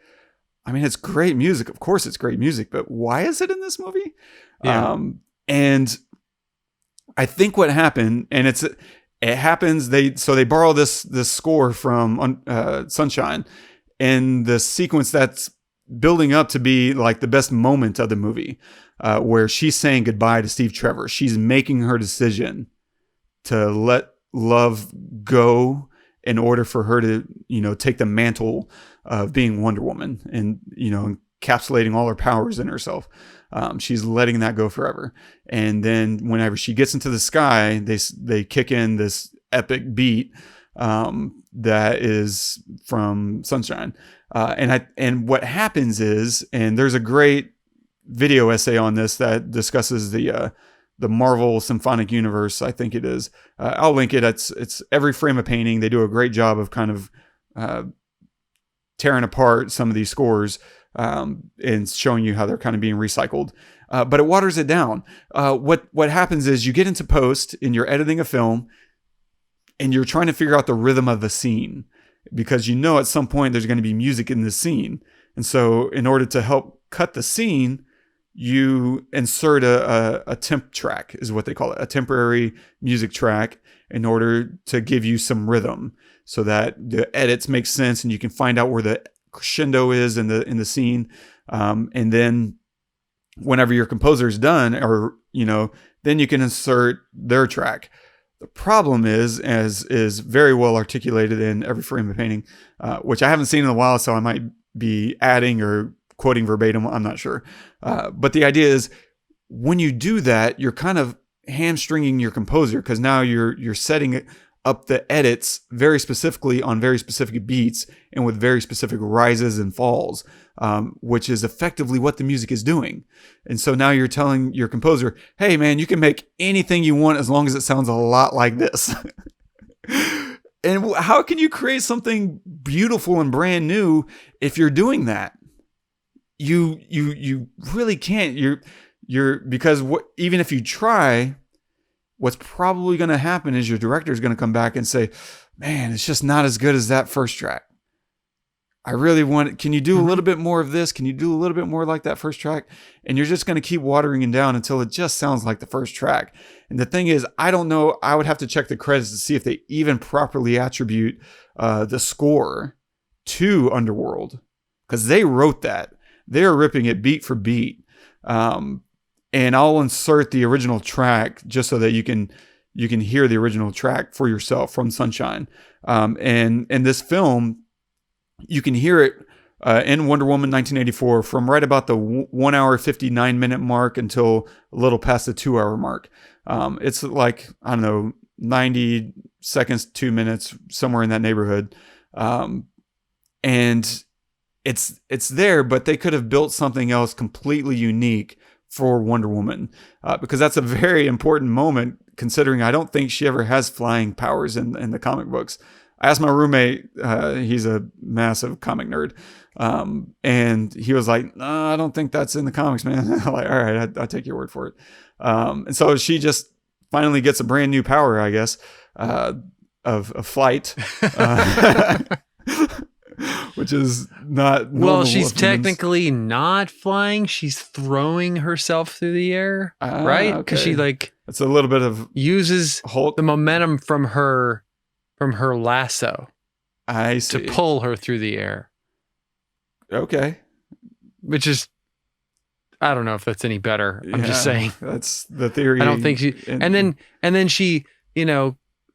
I mean, it's great music. Of course, it's great music, but why is it in this movie? Yeah. And I think what happened, and it happens. They borrow this score from Sunshine, and the sequence that's building up to be like the best moment of the movie, where she's saying goodbye to Steve Trevor. She's making her decision to let love go in order for her to, take the mantle of being Wonder Woman and, encapsulating all her powers in herself. She's letting that go forever. And then whenever she gets into the sky, they kick in this epic beat that is from Sunshine. And what happens is, and there's a great video essay on this that discusses the Marvel Symphonic Universe, I think it is. I'll link it. It's every frame of painting. They do a great job of kind of tearing apart some of these scores and showing you how they're kind of being recycled. But it waters it down. What happens is you get into post and you're editing a film and you're trying to figure out the rhythm of the scene, because at some point there's going to be music in the scene. And so in order to help cut the scene, you insert a temp track, is what they call it, a temporary music track, in order to give you some rhythm so that the edits make sense and you can find out where the crescendo is in the scene. And then whenever your composer is done, or, then you can insert their track. The problem is, as is very well articulated in Every Frame of Painting, which I haven't seen in a while, so I might be adding or quoting verbatim, I'm not sure. But the idea is, when you do that, you're kind of hamstringing your composer, because now you're setting up the edits very specifically on very specific beats and with very specific rises and falls, which is effectively what the music is doing. And so now you're telling your composer, hey man, you can make anything you want as long as it sounds a lot like this. And how can you create something beautiful and brand new if you're doing that? You really can't. Because even if you try, what's probably going to happen is your director is going to come back and say, man, it's just not as good as that first track. I really want it. Can you do a little bit more of this? Can you do a little bit more like that first track? And you're just going to keep watering it down until it just sounds like the first track. And the thing is, I don't know. I would have to check the credits to see if they even properly attribute the score to Underworld, because they wrote that. They're ripping it beat for beat. And I'll insert the original track just so that you can hear the original track for yourself from Sunshine. And this film, you can hear it in Wonder Woman 1984 from right about the 1 hour 59 minute mark until a little past the 2 hour mark. It's like, I don't know, 90 seconds, 2 minutes, somewhere in that neighborhood. And it's there, but they could have built something else completely unique for Wonder Woman, because that's a very important moment, considering I don't think she ever has flying powers in the comic books. I asked my roommate, he's a massive comic nerd, and he was like, no, I don't think that's in the comics, man. I'm like, all right, I take your word for it. And so she just finally gets a brand new power, I guess, of flight. Which is not normal. Well, she's technically not flying. She's throwing herself through the air, right? Because she it's a little bit of uses Hulk. the momentum from her lasso I see. to pull her through the air. Okay. Which is, I don't know if that's any better. I'm just saying. That's the theory. I don't think she, and then she, I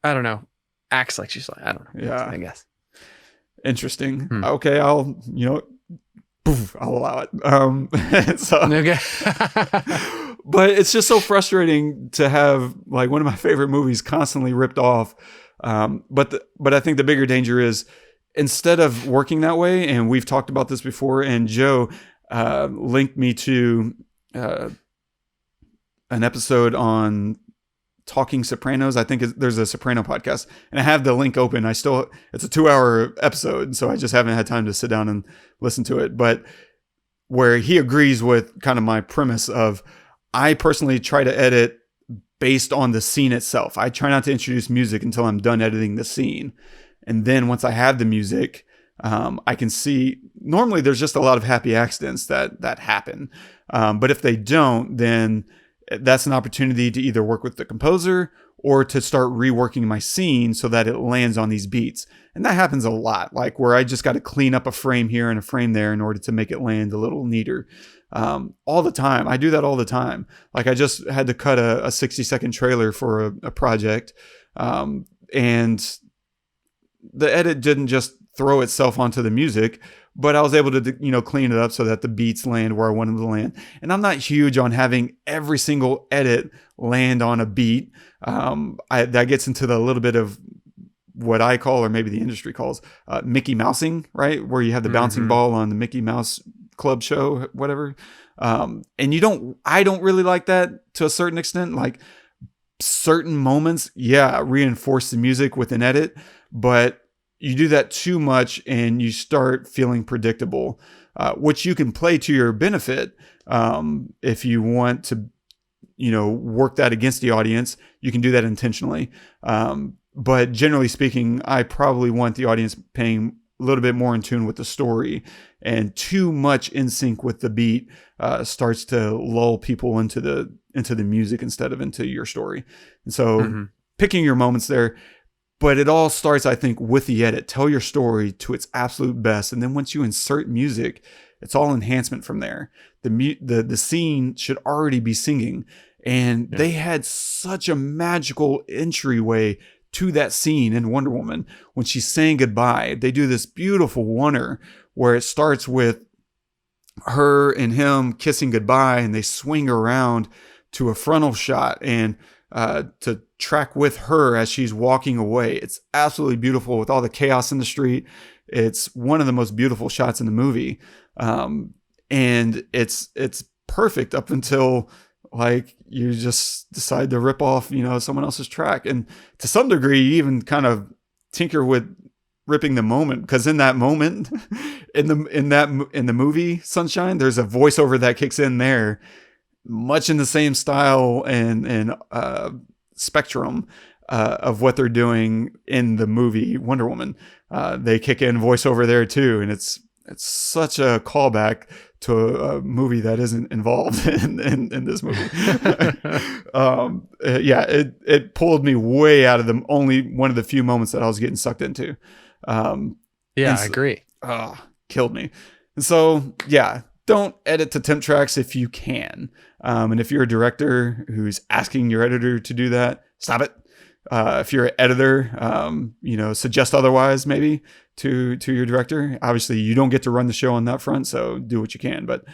don't know, acts like she's like, I don't know. Yeah. I guess. Interesting. Okay, I'll allow it. So, okay. but it's just so frustrating to have like one of my favorite movies constantly ripped off. But I think the bigger danger is, instead of working that way, and we've talked about this before, and Joe linked me to an episode on Talking Sopranos. I think there's a Soprano podcast, and I have the link open. It's a 2-hour episode, so I just haven't had time to sit down and listen to it. But where he agrees with kind of my premise of, I personally try to edit based on the scene itself. I try not to introduce music until I'm done editing the scene. And then once I have the music, I can see, normally there's just a lot of happy accidents that happen. But if they don't, then that's an opportunity to either work with the composer or to start reworking my scene so that it lands on these beats. And that happens a lot, like where I just got to clean up a frame here and a frame there in order to make it land a little neater. All the time. I do that all the time. Like I just had to cut a 60-second trailer for a project. And the edit didn't just throw itself onto the music, but I was able to, clean it up so that the beats land where I wanted them to land. And I'm not huge on having every single edit land on a beat. That gets into the little bit of what I call, or maybe the industry calls, Mickey Mousing, right? Where you have the bouncing ball on the Mickey Mouse Club show, whatever. And I don't really like that to a certain extent. Like certain moments, reinforce the music with an edit, but you do that too much and you start feeling predictable, which you can play to your benefit. If you want to, work that against the audience, you can do that intentionally. But generally speaking, I probably want the audience paying a little bit more in tune with the story, and too much in sync with the beat starts to lull people into the music instead of into your story. And so picking your moments there. But it all starts, I think, with the edit. Tell your story to its absolute best. And then once you insert music, it's all enhancement from there. The scene should already be singing. And they had such a magical entryway to that scene in Wonder Woman. When she's saying goodbye, they do this beautiful oneer where it starts with her and him kissing goodbye, and they swing around to a frontal shot. And to track with her as she's walking away. It's absolutely beautiful with all the chaos in the street. It's one of the most beautiful shots in the movie. And it's perfect up until like you just decide to rip off, someone else's track. And to some degree, you even kind of tinker with ripping the moment, because in that moment in the movie Sunshine, there's a voiceover that kicks in there, much in the same style and spectrum of what they're doing in the movie Wonder Woman. They kick in voiceover there too, and it's such a callback to a movie that isn't involved in this movie. It pulled me way out of only one of the few moments that I was getting sucked into. I agree. Killed me. And so, don't edit to temp tracks if you can. And if you're a director who's asking your editor to do that, stop it. If you're an editor, suggest otherwise maybe to your director. Obviously, you don't get to run the show on that front, so do what you can. But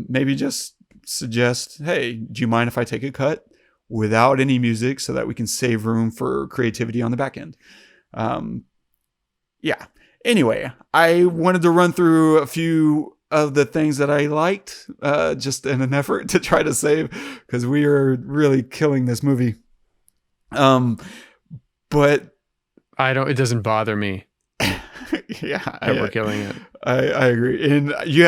maybe just suggest, hey, do you mind if I take a cut without any music so that we can save room for creativity on the back end? Anyway, I wanted to run through a few of the things that I liked, just in an effort to try to save, because we are really killing this movie. But it doesn't bother me. We're killing it. I agree. And you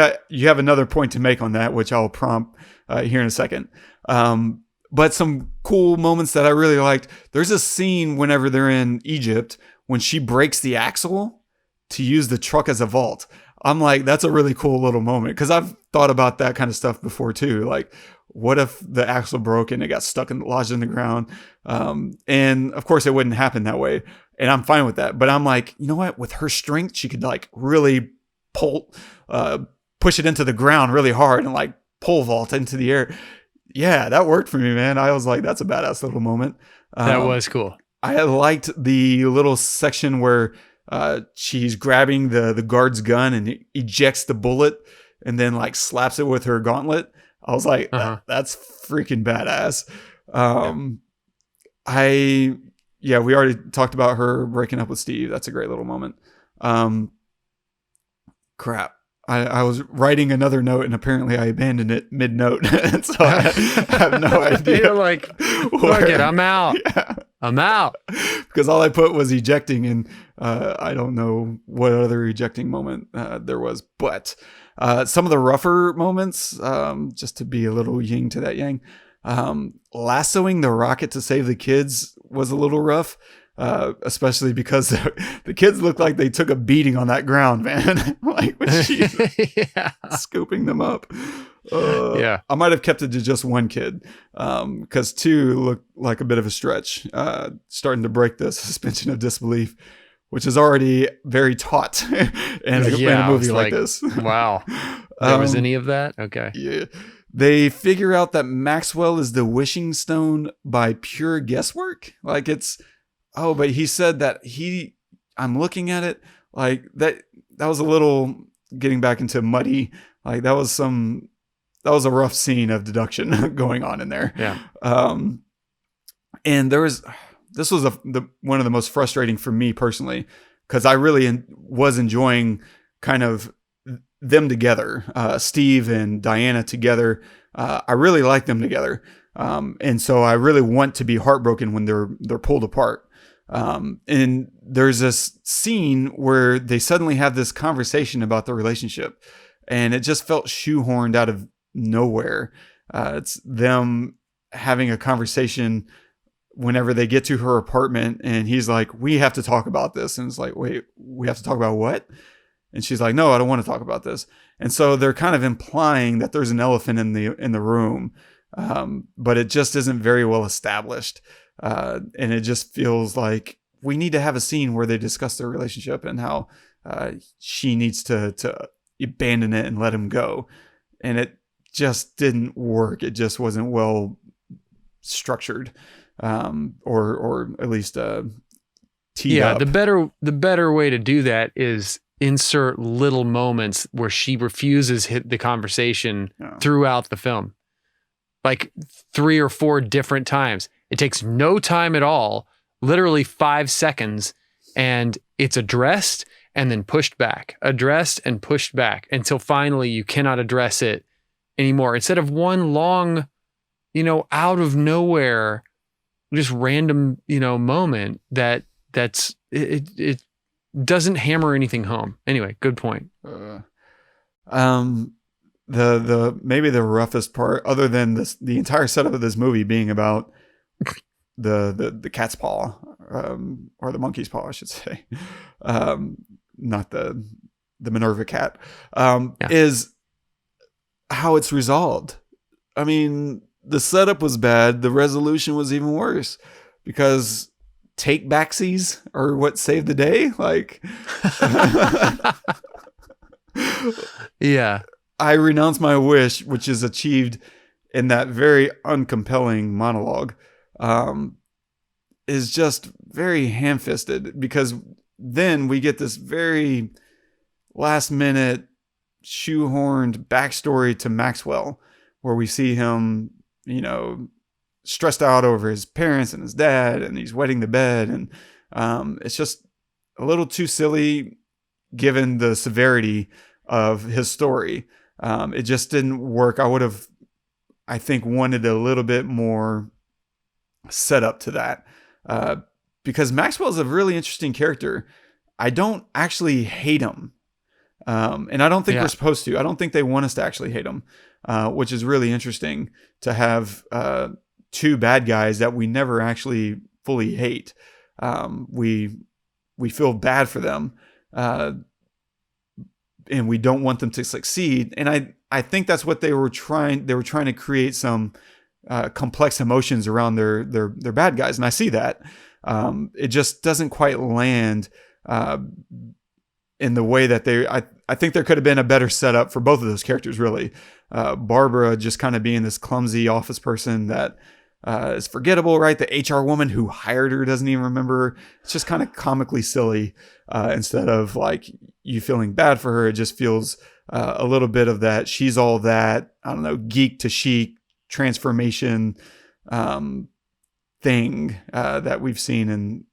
have another point to make on that, which I'll prompt here in a second. But some cool moments that I really liked. There's a scene whenever they're in Egypt when she breaks the axle to use the truck as a vault. I'm like, that's a really cool little moment, because I've thought about that kind of stuff before too. Like, what if the axle broke and it got stuck and lodged in the ground? And of course it wouldn't happen that way. And I'm fine with that. But I'm like, you know what? With her strength, she could like really push it into the ground really hard and like pole vault into the air. Yeah, that worked for me, man. I was like, that's a badass little moment. That was cool. I liked the little section where she's grabbing the guard's gun and ejects the bullet and then like slaps it with her gauntlet. I was like, that's freaking badass. We already talked about her breaking up with Steve. That's a great little moment. Crap. I was writing another note and apparently I abandoned it mid-note. And so I have no idea. You're like, fuck it, I'm out. Yeah. I'm out. Because all I put was ejecting, and I don't know what other ejecting moment there was. But some of the rougher moments, just to be a little yin to that yang, lassoing the rocket to save the kids was a little rough. Especially because the kids looked like they took a beating on that ground, man. Like when she's scooping them up. I might have kept it to just one kid, because two looked like a bit of a stretch, starting to break the suspension of disbelief, which is already very taut in a movie like this. Wow. There was any of that? Okay. Yeah. They figure out that Maxwell is the wishing stone by pure guesswork. Like but he said that I'm looking at it like that was a little getting back into muddy. Like that was a rough scene of deduction going on in there. Yeah. And this was one of the most frustrating for me personally, because I really was enjoying kind of them together, Steve and Diana together. I really like them together. And so I really want to be heartbroken when they're pulled apart. And there's this scene where they suddenly have this conversation about the relationship, and it just felt shoehorned out of nowhere. It's them having a conversation whenever they get to her apartment, and he's like, we have to talk about this. And it's like, wait, we have to talk about what? And she's like, no, I don't want to talk about this. And so they're kind of implying that there's an elephant in the room. But it just isn't very well established. And it just feels like we need to have a scene where they discuss their relationship and how she needs to abandon it and let him go. And it just didn't work. It just wasn't well structured, or at least teed up. The better way to do that is insert little moments where she refuses the conversation throughout the film, like 3 or 4 different times. It takes no time at all, literally 5 seconds, and it's addressed and then pushed back, addressed and pushed back until finally you cannot address it anymore. Instead of one long, out of nowhere, just random, moment that's it doesn't hammer anything home. Anyway, good point. The maybe the roughest part, other than the entire setup of this movie being about the cat's paw, or the monkey's paw, I should say, not the Minerva cat, is how it's resolved. I mean, the setup was bad. The resolution was even worse, because take backsies are what saved the day. Like, yeah. I renounce my wish, which is achieved in that very uncompelling monologue, is just very ham-fisted, because then we get this very last-minute shoehorned backstory to Maxwell, where we see him, stressed out over his parents and his dad, and he's wetting the bed, and it's just a little too silly given the severity of his story. It just didn't work. I would have, I think, wanted a little bit more setup to that, because Maxwell's a really interesting character. I don't actually hate him, and I don't think we're supposed to. I don't think they want us to actually hate him, which is really interesting to have two bad guys that we never actually fully hate. We feel bad for them, and we don't want them to succeed. And I think that's what they were trying to create some complex emotions around their bad guys. And I see that. It just doesn't quite land in the way that I think there could have been a better setup for both of those characters, really. Barbara just kind of being this clumsy office person that is forgettable, right? The HR woman who hired her doesn't even remember. It's just kind of comically silly. Instead of like you feeling bad for her, it just feels a little bit of that. She's all that, I don't know, geek to chic transformation thing that we've seen in,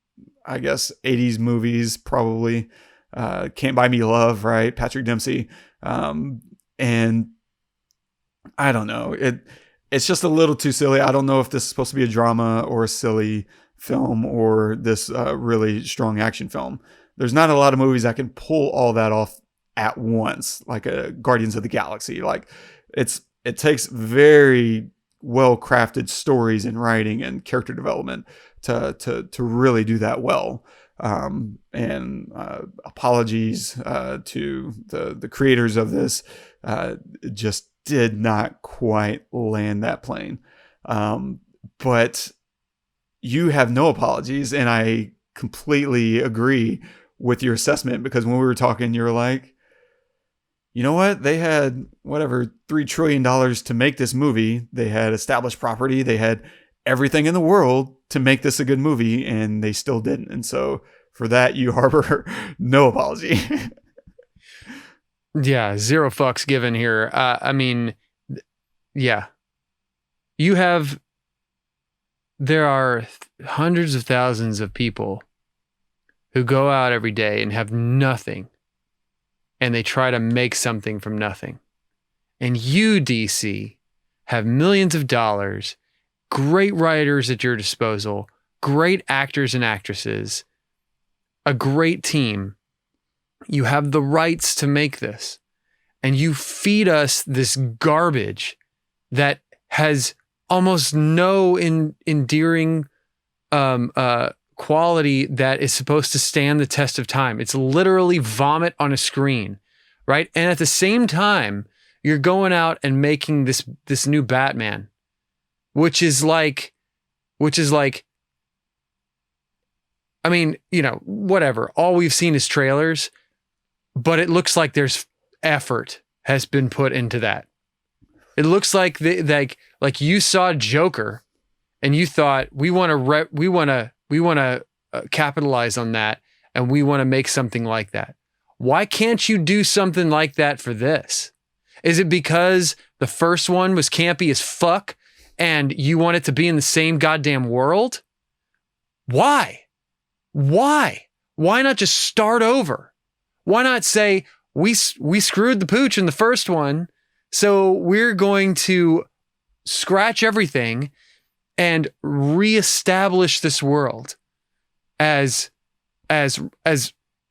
I guess, 80s movies, probably. Can't Buy Me Love, right? Patrick Dempsey. And I don't know. It's just a little too silly. I don't know if this is supposed to be a drama or a silly film or this really strong action film. There's not a lot of movies that can pull all that off at once, like a Guardians of the Galaxy. Like it takes very well crafted stories and writing and character development to really do that well. And apologies to the creators of this. It just did not quite land that plane. But you have no apologies, and I completely agree with your assessment, because when we were talking, you were like, you know what? They had $3 trillion to make this movie. They had established property. They had everything in the world to make this a good movie, and they still didn't. And so for that, you harbor no apology. Yeah, zero fucks given here. I mean, yeah. There are hundreds of thousands of people who go out every day and have nothing, and they try to make something from nothing. And you, DC, have millions of dollars, great writers at your disposal, great actors and actresses, a great team. You have the rights to make this, and you feed us this garbage that has almost no endearing quality that is supposed to stand the test of time. It's literally vomit on a screen, right? And at the same time, you're going out and making this new Batman, which is like, I mean, whatever. All we've seen is trailers, but it looks like there's effort has been put into that. It looks like like you saw Joker, and you thought we want to capitalize on that, and we want to make something like that. Why can't you do something like that for this? Is it because the first one was campy as fuck, and you want it to be in the same goddamn world? Why? Why not just start over? Why not say, we screwed the pooch in the first one, so we're going to scratch everything and reestablish this world as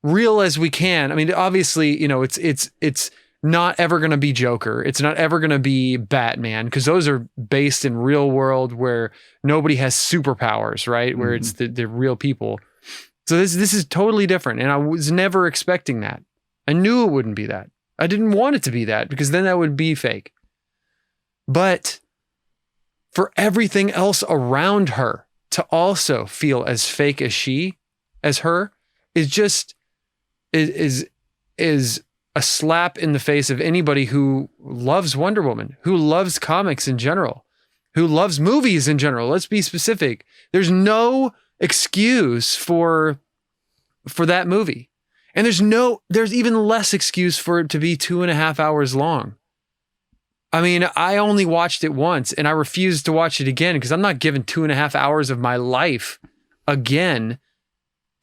real as we can. I mean, obviously, it's not ever going to be Joker. It's not ever going to be Batman, because those are based in real world where nobody has superpowers, right? Where it's the real people. So this is totally different. And I was never expecting that. I knew it wouldn't be that. I didn't want it to be that, because then that would be fake. But for everything else around her to also feel as fake as her, is a slap in the face of anybody who loves Wonder Woman, who loves comics in general, who loves movies in general. Let's be specific. There's no excuse for that movie. And there's even less excuse for it to be 2.5 hours long. I mean, I only watched it once and I refused to watch it again, because I'm not giving 2.5 hours of my life again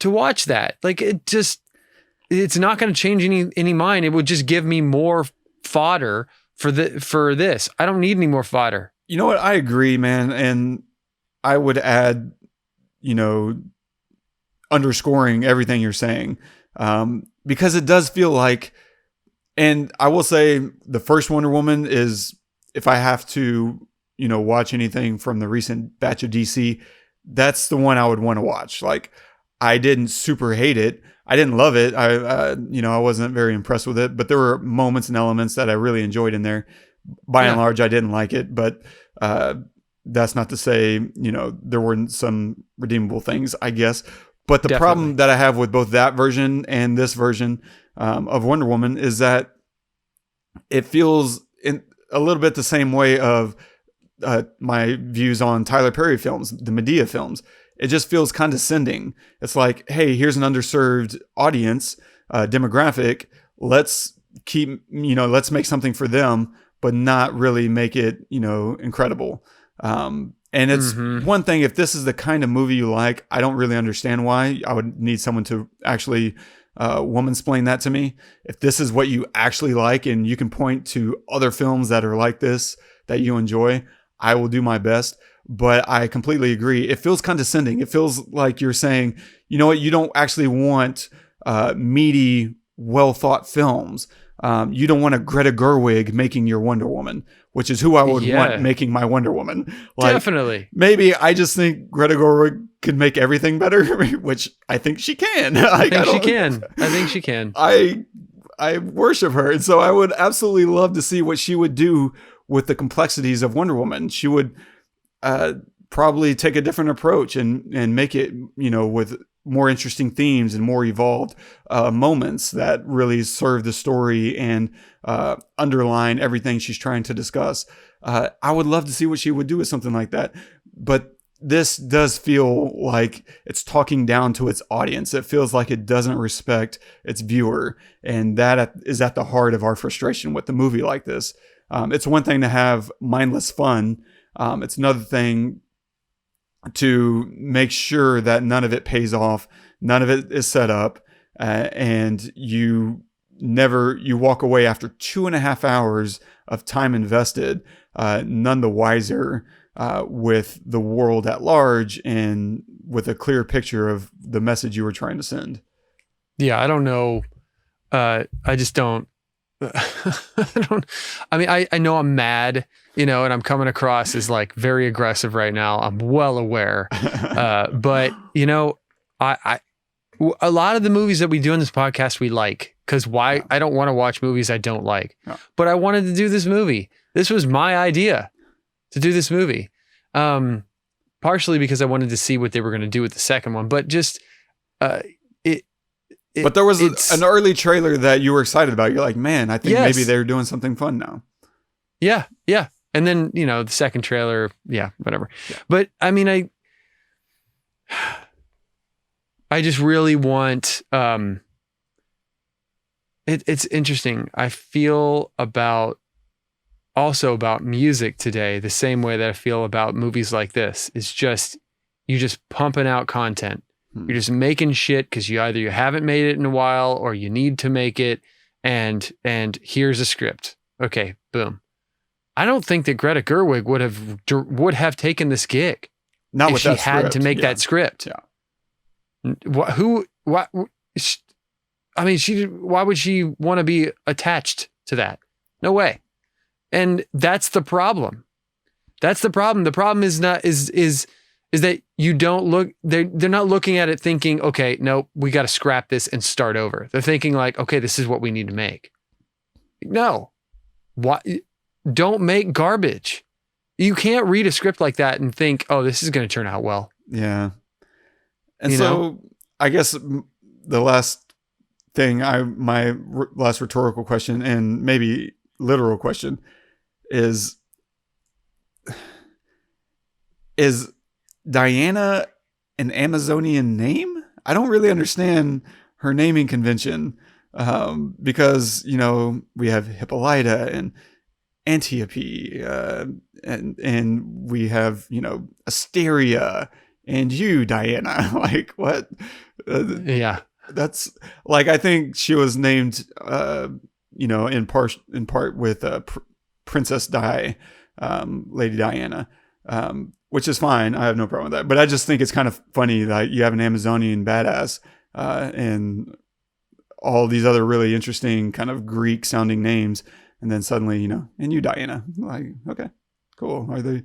to watch that. Like, it's not going to change any mind. It would just give me more fodder for this. I don't need any more fodder. You know what? I agree, man. And I would add, underscoring everything you're saying, because it does feel like, and I will say the first Wonder Woman is, if I have to, watch anything from the recent batch of DC, that's the one I would want to watch. Like, I didn't super hate it. I didn't love it. I wasn't very impressed with it, but there were moments and elements that I really enjoyed in there. By and large, I didn't like it, but that's not to say, there weren't some redeemable things, I guess. But the problem that I have with both that version and this version of Wonder Woman is that it feels in a little bit the same way of my views on Tyler Perry films, the Medea films. It just feels condescending. It's like, hey, here's an underserved audience, demographic. Let's let's make something for them, but not really make it, incredible. And it's one thing, if this is the kind of movie you like, I don't really understand why. I would need someone to actually womansplain that to me. If this is what you actually like and you can point to other films that are like this that you enjoy, I will do my best. But I completely agree. It feels condescending. It feels like you're saying, you know what, you don't actually want meaty, well thought films. You don't want a Greta Gerwig making your Wonder Woman, which is who I would want making my Wonder Woman. Like, definitely. Maybe I just think Greta Gerwig could make everything better, which I think she can. I think she can. I worship her. And so I would absolutely love to see what she would do with the complexities of Wonder Woman. She would probably take a different approach and make it, with more interesting themes and more evolved moments that really serve the story and underline everything she's trying to discuss. I would love to see what she would do with something like that. But this does feel like it's talking down to its audience. It feels like it doesn't respect its viewer. And that is at the heart of our frustration with the movie like this. It's one thing to have mindless fun. It's another thing to make sure that none of it pays off, none of it is set up, and you walk away after 2.5 hours of time invested, none the wiser with the world at large and with a clear picture of the message you were trying to send. Yeah, I don't know. I just don't. I know I'm mad, and I'm coming across as like very aggressive right now. I'm well aware. But a lot of the movies that we do in this podcast, we like, because I don't want to watch movies I don't like, but I wanted to do this movie. This was my idea to do this movie. Partially because I wanted to see what they were going to do with the second one, but just, but there was an early trailer that you were excited about. You're like, man, I think maybe they're doing something fun now. Yeah. Yeah. And then, the second trailer, whatever. Yeah. But I mean, I just really want, it's interesting. I feel about also about music today, the same way that I feel about movies like this. It's just, you're just pumping out content. You're just making shit because you haven't made it in a while or you need to make it, and here's a script. Okay, boom. I don't think that Greta Gerwig would have taken this gig Not if with she that had script. to make that script. Yeah. Why would she want to be attached to that? No way. And that's the problem. That's the problem. The problem is that you don't look, they're not looking at it thinking, okay, no, we got to scrap this and start over. They're thinking like, okay, this is what we need to make. No. Why? Don't make garbage. You can't read a script like that and think, oh, this is going to turn out well. Yeah. And I guess the last thing, my last rhetorical question and maybe literal question is Diana an Amazonian name? I don't really understand her naming convention, because, we have Hippolyta and Antiope, and we have, Asteria and you, Diana. Like, what? Yeah. That's like, I think she was named, in part with Princess Di, Lady Diana, which is fine. I have no problem with that. But I just think it's kind of funny that you have an Amazonian badass, and all these other really interesting kind of Greek sounding names. And then suddenly, and you, Diana. Like, okay, cool. Are there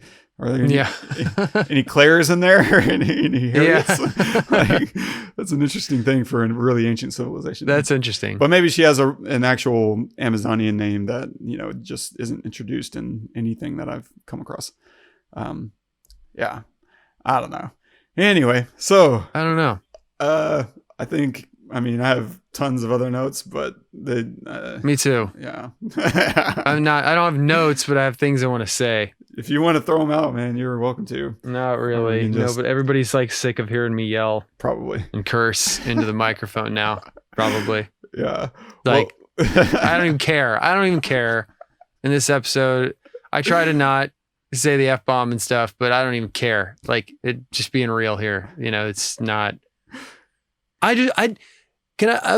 any Claires in there? Or any Harriets? Yeah. Like, that's an interesting thing for a really ancient civilization. That's interesting. But maybe she has an actual Amazonian name that, just isn't introduced in anything that I've come across. Yeah, I don't know. Anyway, so I don't know. I think, I have tons of other notes, but me too. Yeah. I don't have notes, but I have things I want to say. If you want to throw them out, man, you're welcome to. Not really. No, but everybody's like sick of hearing me yell Probably. and curse into the microphone now. Probably. Yeah. Like, I don't even care. I don't even care. In this episode, I try to not say the F-bomb and stuff, but I don't even care. Like, it just being real here. It's not. I'll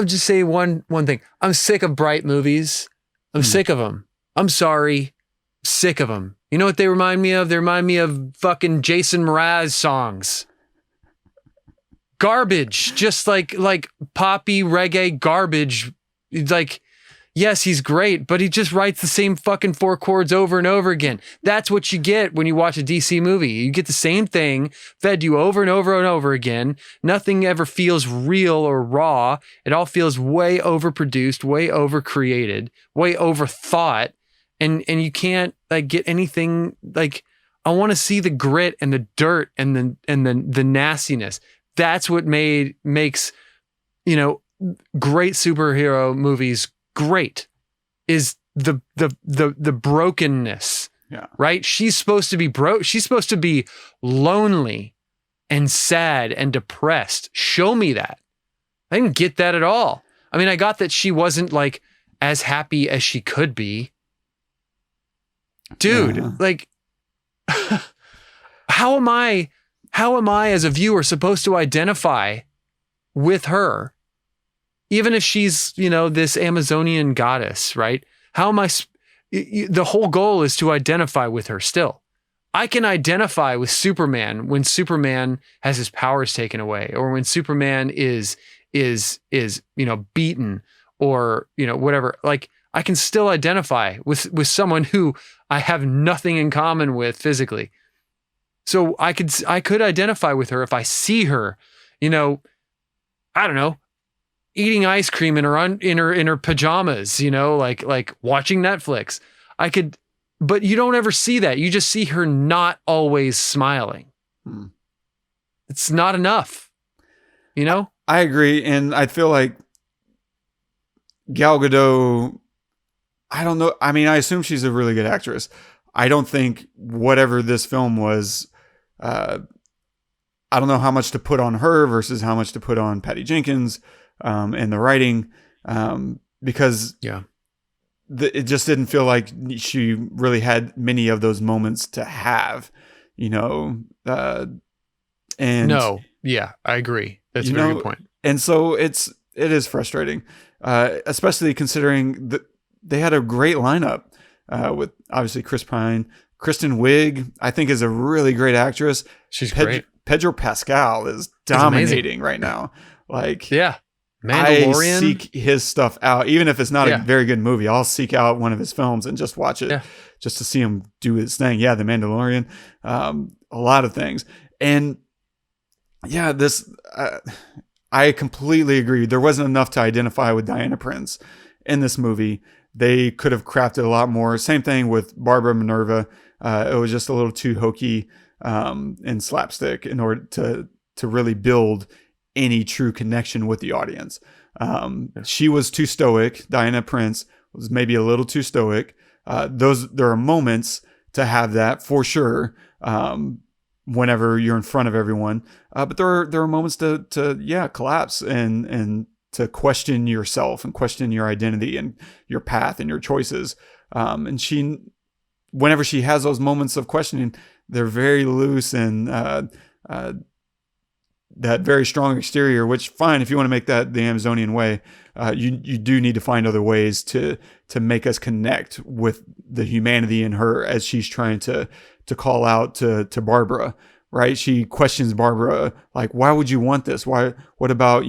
just say one thing. I'm sick of bright movies. I'm sick of them. I'm sorry. Sick of them. You know what they remind me of? They remind me of fucking Jason Mraz songs. Garbage. Just like poppy reggae garbage. Like, yes, he's great, but he just writes the same fucking 4 chords over and over again. That's what you get when you watch a DC movie. You get the same thing fed you over and over and over again. Nothing ever feels real or raw. It all feels way overproduced, way overcreated, way overthought. And you can't get anything. Like, I want to see the grit and the dirt and the nastiness. That's what makes great superhero movies great, is the brokenness. Yeah. Right? She's supposed to be broke. She's supposed to be lonely and sad and depressed. Show me that. I didn't get that at all. I got that she wasn't like as happy as she could be. Dude, how am I as a viewer supposed to identify with her? Even if she's, this Amazonian goddess, right? How am I? The whole goal is to identify with her still. I can identify with Superman when Superman has his powers taken away, or when Superman is beaten, or, whatever. Like, I can still identify with someone who I have nothing in common with physically. So I could identify with her if I see her, I don't know, eating ice cream in her pajamas, like watching Netflix. I could, but you don't ever see that. You just see her not always smiling. It's not enough, I agree. And I feel like Gal Gadot, I don't know. I assume she's a really good actress. I don't think whatever this film was, I don't know how much to put on her versus how much to put on Patty Jenkins, and the writing, because it just didn't feel like she really had many of those moments to have, and No, yeah, I agree. That's a very good point. And so it is frustrating, especially considering that they had a great lineup with obviously Chris Pine. Kristen Wiig, I think, is a really great actress. She's great. Pedro Pascal is dominating right now. Like, yeah, Mandalorian. I seek his stuff out, even if it's not a very good movie. I'll seek out one of his films and just watch it, just to see him do his thing. Yeah, The Mandalorian, a lot of things, and yeah, this. I completely agree. There wasn't enough to identify with Diana Prince in this movie. They could have crafted a lot more. Same thing with Barbara Minerva. It was just a little too hokey and slapstick in order to really build any true connection with the audience. She was too stoic. Diana Prince was maybe a little too stoic. There are moments to have that for sure. Whenever you're in front of everyone, but there are moments to collapse and to question yourself and question your identity and your path and your choices. And whenever she has those moments of questioning, they're very loose and that very strong exterior, which fine, if you want to make that the Amazonian way, you do need to find other ways to make us connect with the humanity in her as she's trying to call out to Barbara, right? She questions Barbara, like, why would you want this? What about,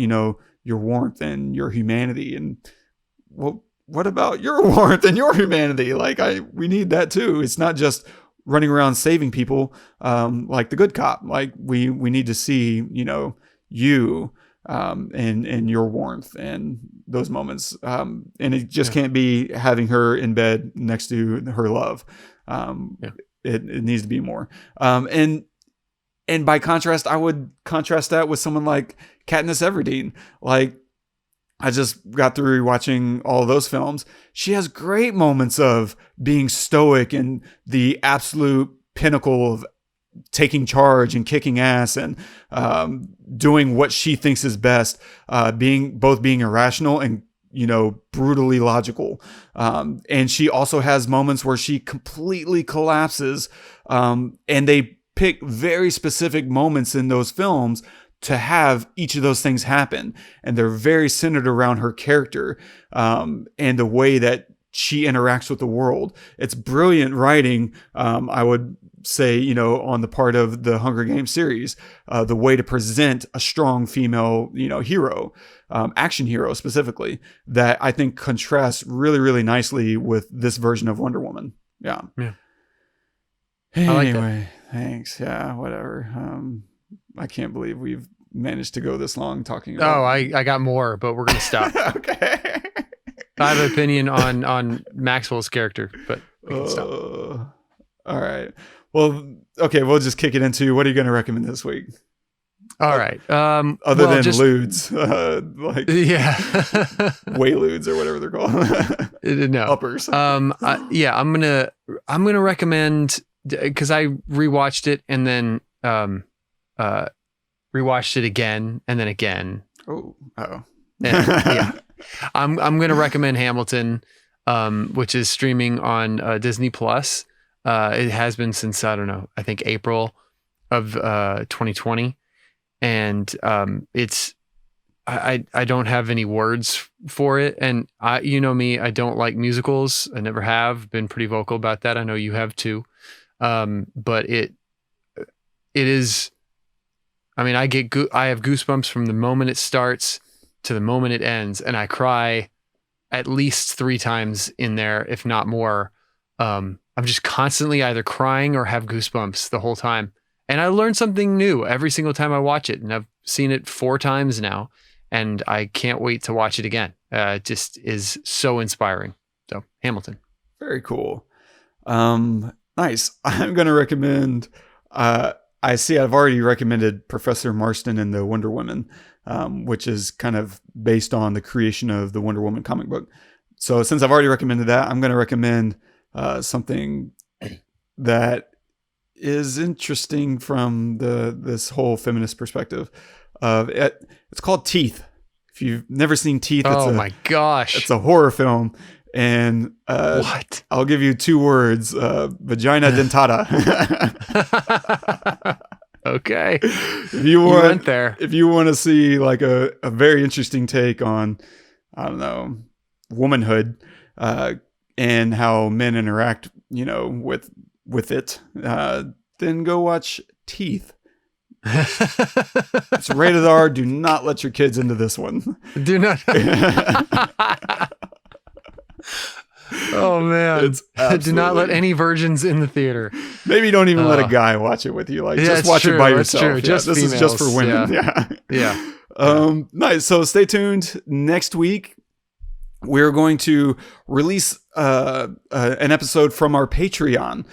your warmth and your humanity? And what about your warmth and your humanity? Like, we need that too. It's not just running around saving people, like the good cop. Like we need to see, you, and your warmth and those moments. And it just can't be having her in bed next to her love. It needs to be more. And by contrast, I would contrast that with someone like Katniss Everdeen. Like, I just got through watching all of those films. She has great moments of being stoic and the absolute pinnacle of taking charge and kicking ass and doing what she thinks is best, being irrational and brutally logical. And she also has moments where she completely collapses. And they pick very specific moments in those films to have each of those things happen. And they're very centered around her character, and the way that she interacts with the world. It's brilliant writing. I would say, on the part of the Hunger Games series, the way to present a strong female, hero, action hero specifically, that I think contrasts really, really nicely with this version of Wonder Woman. Yeah. Anyway, thanks. Yeah, whatever. I can't believe we've managed to go this long talking about. Oh, I got more, but we're going to stop. Okay. I have an opinion on Maxwell's character, but we can stop. All right. Well, okay, we'll just kick it into what are you going to recommend this week? All right. Other than lewds, like Wayludes or whatever they're called. No. Uppers. I'm gonna recommend, because I rewatched it and then rewatched it again and then again. Oh. I'm gonna recommend Hamilton, which is streaming on Disney Plus. It has been since, I don't know, I think April of 2020. And it's, I don't have any words for it. And you know me, I don't like musicals. I never have been pretty vocal about that. I know you have too. But it is, I mean, I have goosebumps from the moment it starts to the moment it ends. And I cry at least 3 times in there, if not more. I'm just constantly either crying or have goosebumps the whole time. And I learn something new every single time I watch it. And I've seen it 4 times now, and I can't wait to watch it again. It just is so inspiring. So Hamilton. Very cool. Nice. I'm going to recommend, I've already recommended Professor Marston and the Wonder Woman, which is kind of based on the creation of the Wonder Woman comic book. So since I've already recommended that, I'm going to recommend something that is interesting from this whole feminist perspective. It's called Teeth. If you've never seen Teeth, my gosh, it's a horror film, And What? I'll give you 2 words: vagina dentata. Okay. If you went there. If you want to see like a very interesting take on, I don't know, womanhood, and how men interact, with it, then go watch Teeth. It's rated R. Do not let your kids into this one. Do not. Oh man! Do not let any virgins in the theater. Maybe don't even let a guy watch it with you. Like, just watch it by yourself. True. Yeah, this is just for women. Yeah. Nice. So stay tuned. Next week, we're going to release an episode from our Patreon.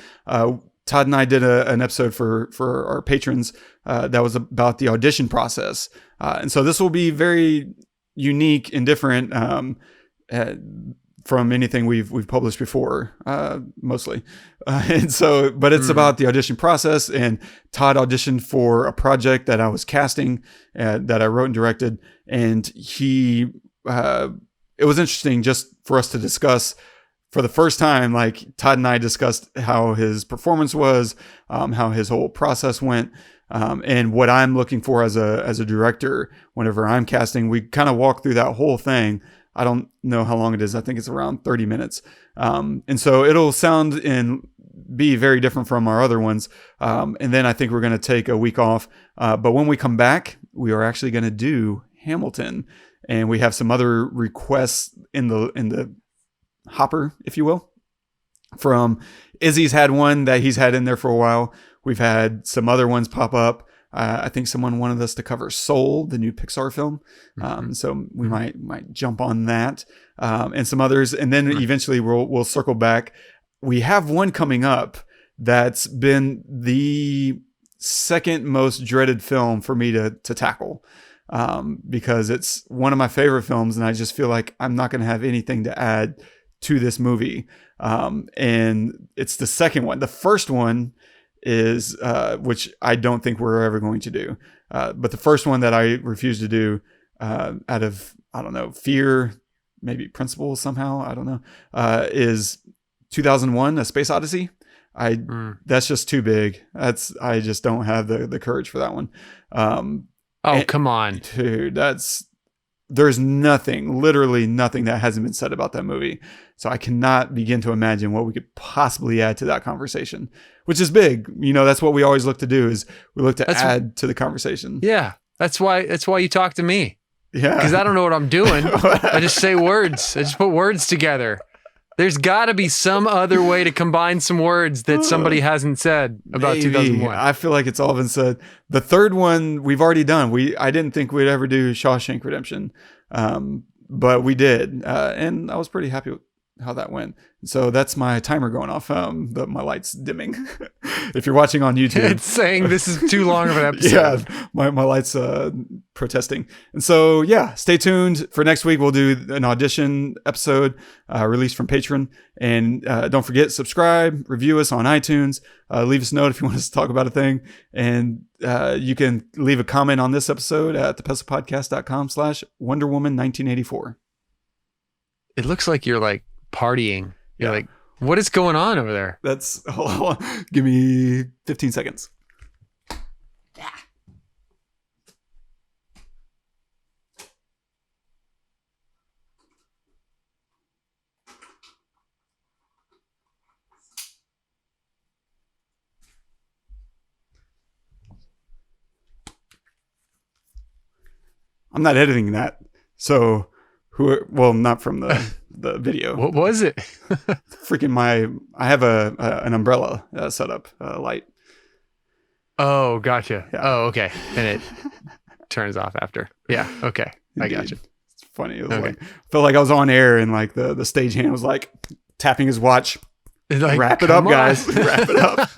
Todd and I did an episode for our patrons that was about the audition process. And so this will be very unique and different from anything we've published before, mostly. And so, but it's about the audition process, and Todd auditioned for a project that I was casting, that I wrote and directed. And it was interesting just for us to discuss for the first time. Like, Todd and I discussed how his performance was, how his whole process went, and what I'm looking for as a director whenever I'm casting. We kind of walked through that whole thing. I don't know how long it is. I think it's around 30 minutes. And so it'll sound and be very different from our other ones. And then I think we're going to take a week off. But when we come back, we are actually going to do Hamilton, and we have some other requests in the hopper, if you will. From Izzy's had one that he's had in there for a while. We've had some other ones pop up. I think someone wanted us to cover Soul, the new Pixar film. So we might jump on that, and some others. And then eventually we'll circle back. We have one coming up that's been the second most dreaded film for me to tackle, because it's one of my favorite films, and I just feel like I'm not going to have anything to add to this movie. And it's the second one. The first one is, which I don't think we're ever going to do. But the first one that I refuse to do, out of, I don't know, fear, maybe principle somehow, I don't know, is 2001: A Space Odyssey. That's just too big. I just don't have the courage for that one. Come on, dude, there's literally nothing that hasn't been said about that movie. So I cannot begin to imagine what we could possibly add to that conversation, which is big. That's what we always look to do, is we look to add to the conversation. Yeah. That's why you talk to me. Yeah. Because I don't know what I'm doing. I just say words. I just put words together. There's got to be some other way to combine some words that somebody hasn't said about Maybe. 2001. I feel like it's all been said. The third one we've already done. I didn't think we'd ever do Shawshank Redemption, but we did, and I was pretty happy with how that went. So that's my timer going off. My light's dimming. If you're watching on YouTube, it's saying this is too long of an episode. Yeah, my light's protesting. And so stay tuned for next week. We'll do an audition episode released from Patreon. And don't forget, subscribe, review us on iTunes, leave us a note if you want us to talk about a thing. And you can leave a comment on this episode at thepestlepodcast.com/WonderWoman1984. It looks like you're like partying. You're like, what is going on over there? Hold on. Give me 15 seconds. I'm not editing that. So not from the video. What was it? I have an umbrella set up, light. Oh, gotcha. Yeah. Oh, okay. And it turns off after. Yeah. Okay. I gotcha. It's funny. It was felt like I was on air, and like the stagehand was like tapping his watch. Like, wrap it up, guys. Wrap it up.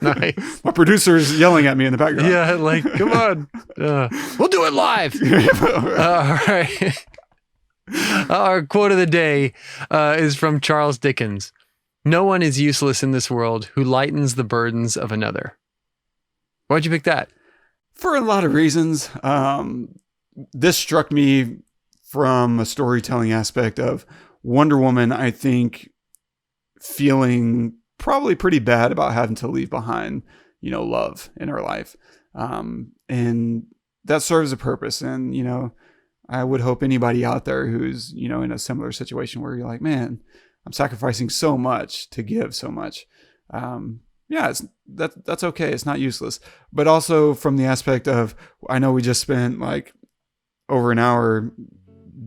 Nice. My producer's yelling at me in the background. Yeah, like, come on. We'll do it live. All right. Our quote of the day is from Charles Dickens. No one is useless in this world who lightens the burdens of another. Why'd you pick that? For a lot of reasons. This struck me from a storytelling aspect of Wonder Woman, I think, feeling probably pretty bad about having to leave behind, love in her life. And that serves a purpose. And, I would hope anybody out there who's, in a similar situation where you're like, man, I'm sacrificing so much to give so much. That's okay. It's not useless. But also from the aspect of, I know we just spent like over an hour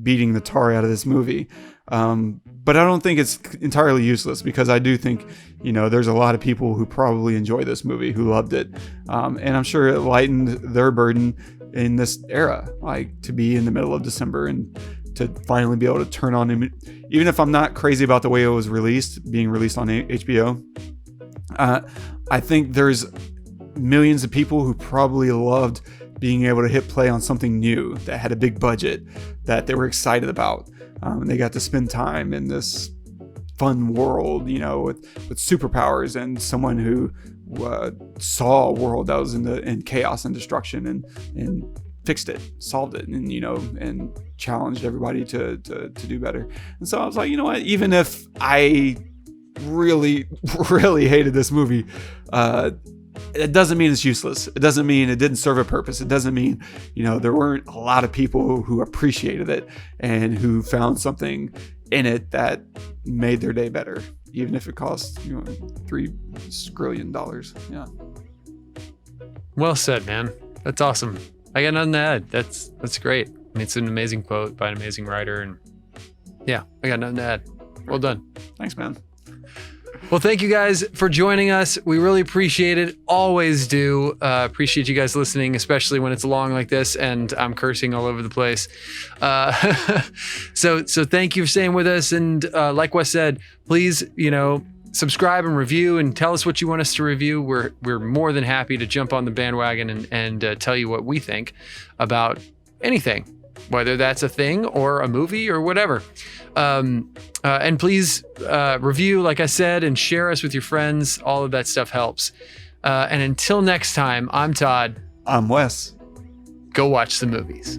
beating the tar out of this movie. But I don't think it's entirely useless, because I do think, there's a lot of people who probably enjoy this movie, who loved it. And I'm sure it lightened their burden in this era, like to be in the middle of December and to finally be able to turn on, even if I'm not crazy about the way it was being released on HBO. I think there's millions of people who probably loved being able to hit play on something new that had a big budget that they were excited about. And they got to spend time in this fun world, with superpowers, and someone who saw a world that was in chaos and destruction and fixed it, solved it, and and challenged everybody to do better. And so I was like, you know what? Even if I really, really hated this movie, it doesn't mean it's useless. It doesn't mean it didn't serve a purpose. It doesn't mean, there weren't a lot of people who appreciated it and who found something in it that made their day better, even if it cost, $3 scrillion. Yeah. Well said, man. That's awesome. I got nothing to add. That's great. I mean, it's an amazing quote by an amazing writer, and yeah, I got nothing to add. Well done. Thanks, man. Well, thank you guys for joining us. We really appreciate it. Always do. Appreciate you guys listening, especially when it's long like this and I'm cursing all over the place. So thank you for staying with us. And like Wes said, please, subscribe and review and tell us what you want us to review. We're more than happy to jump on the bandwagon and tell you what we think about anything, whether that's a thing or a movie or whatever. And please review, like I said, and share us with your friends. All of that stuff helps. And until next time, I'm Todd. I'm Wes. Go watch the movies.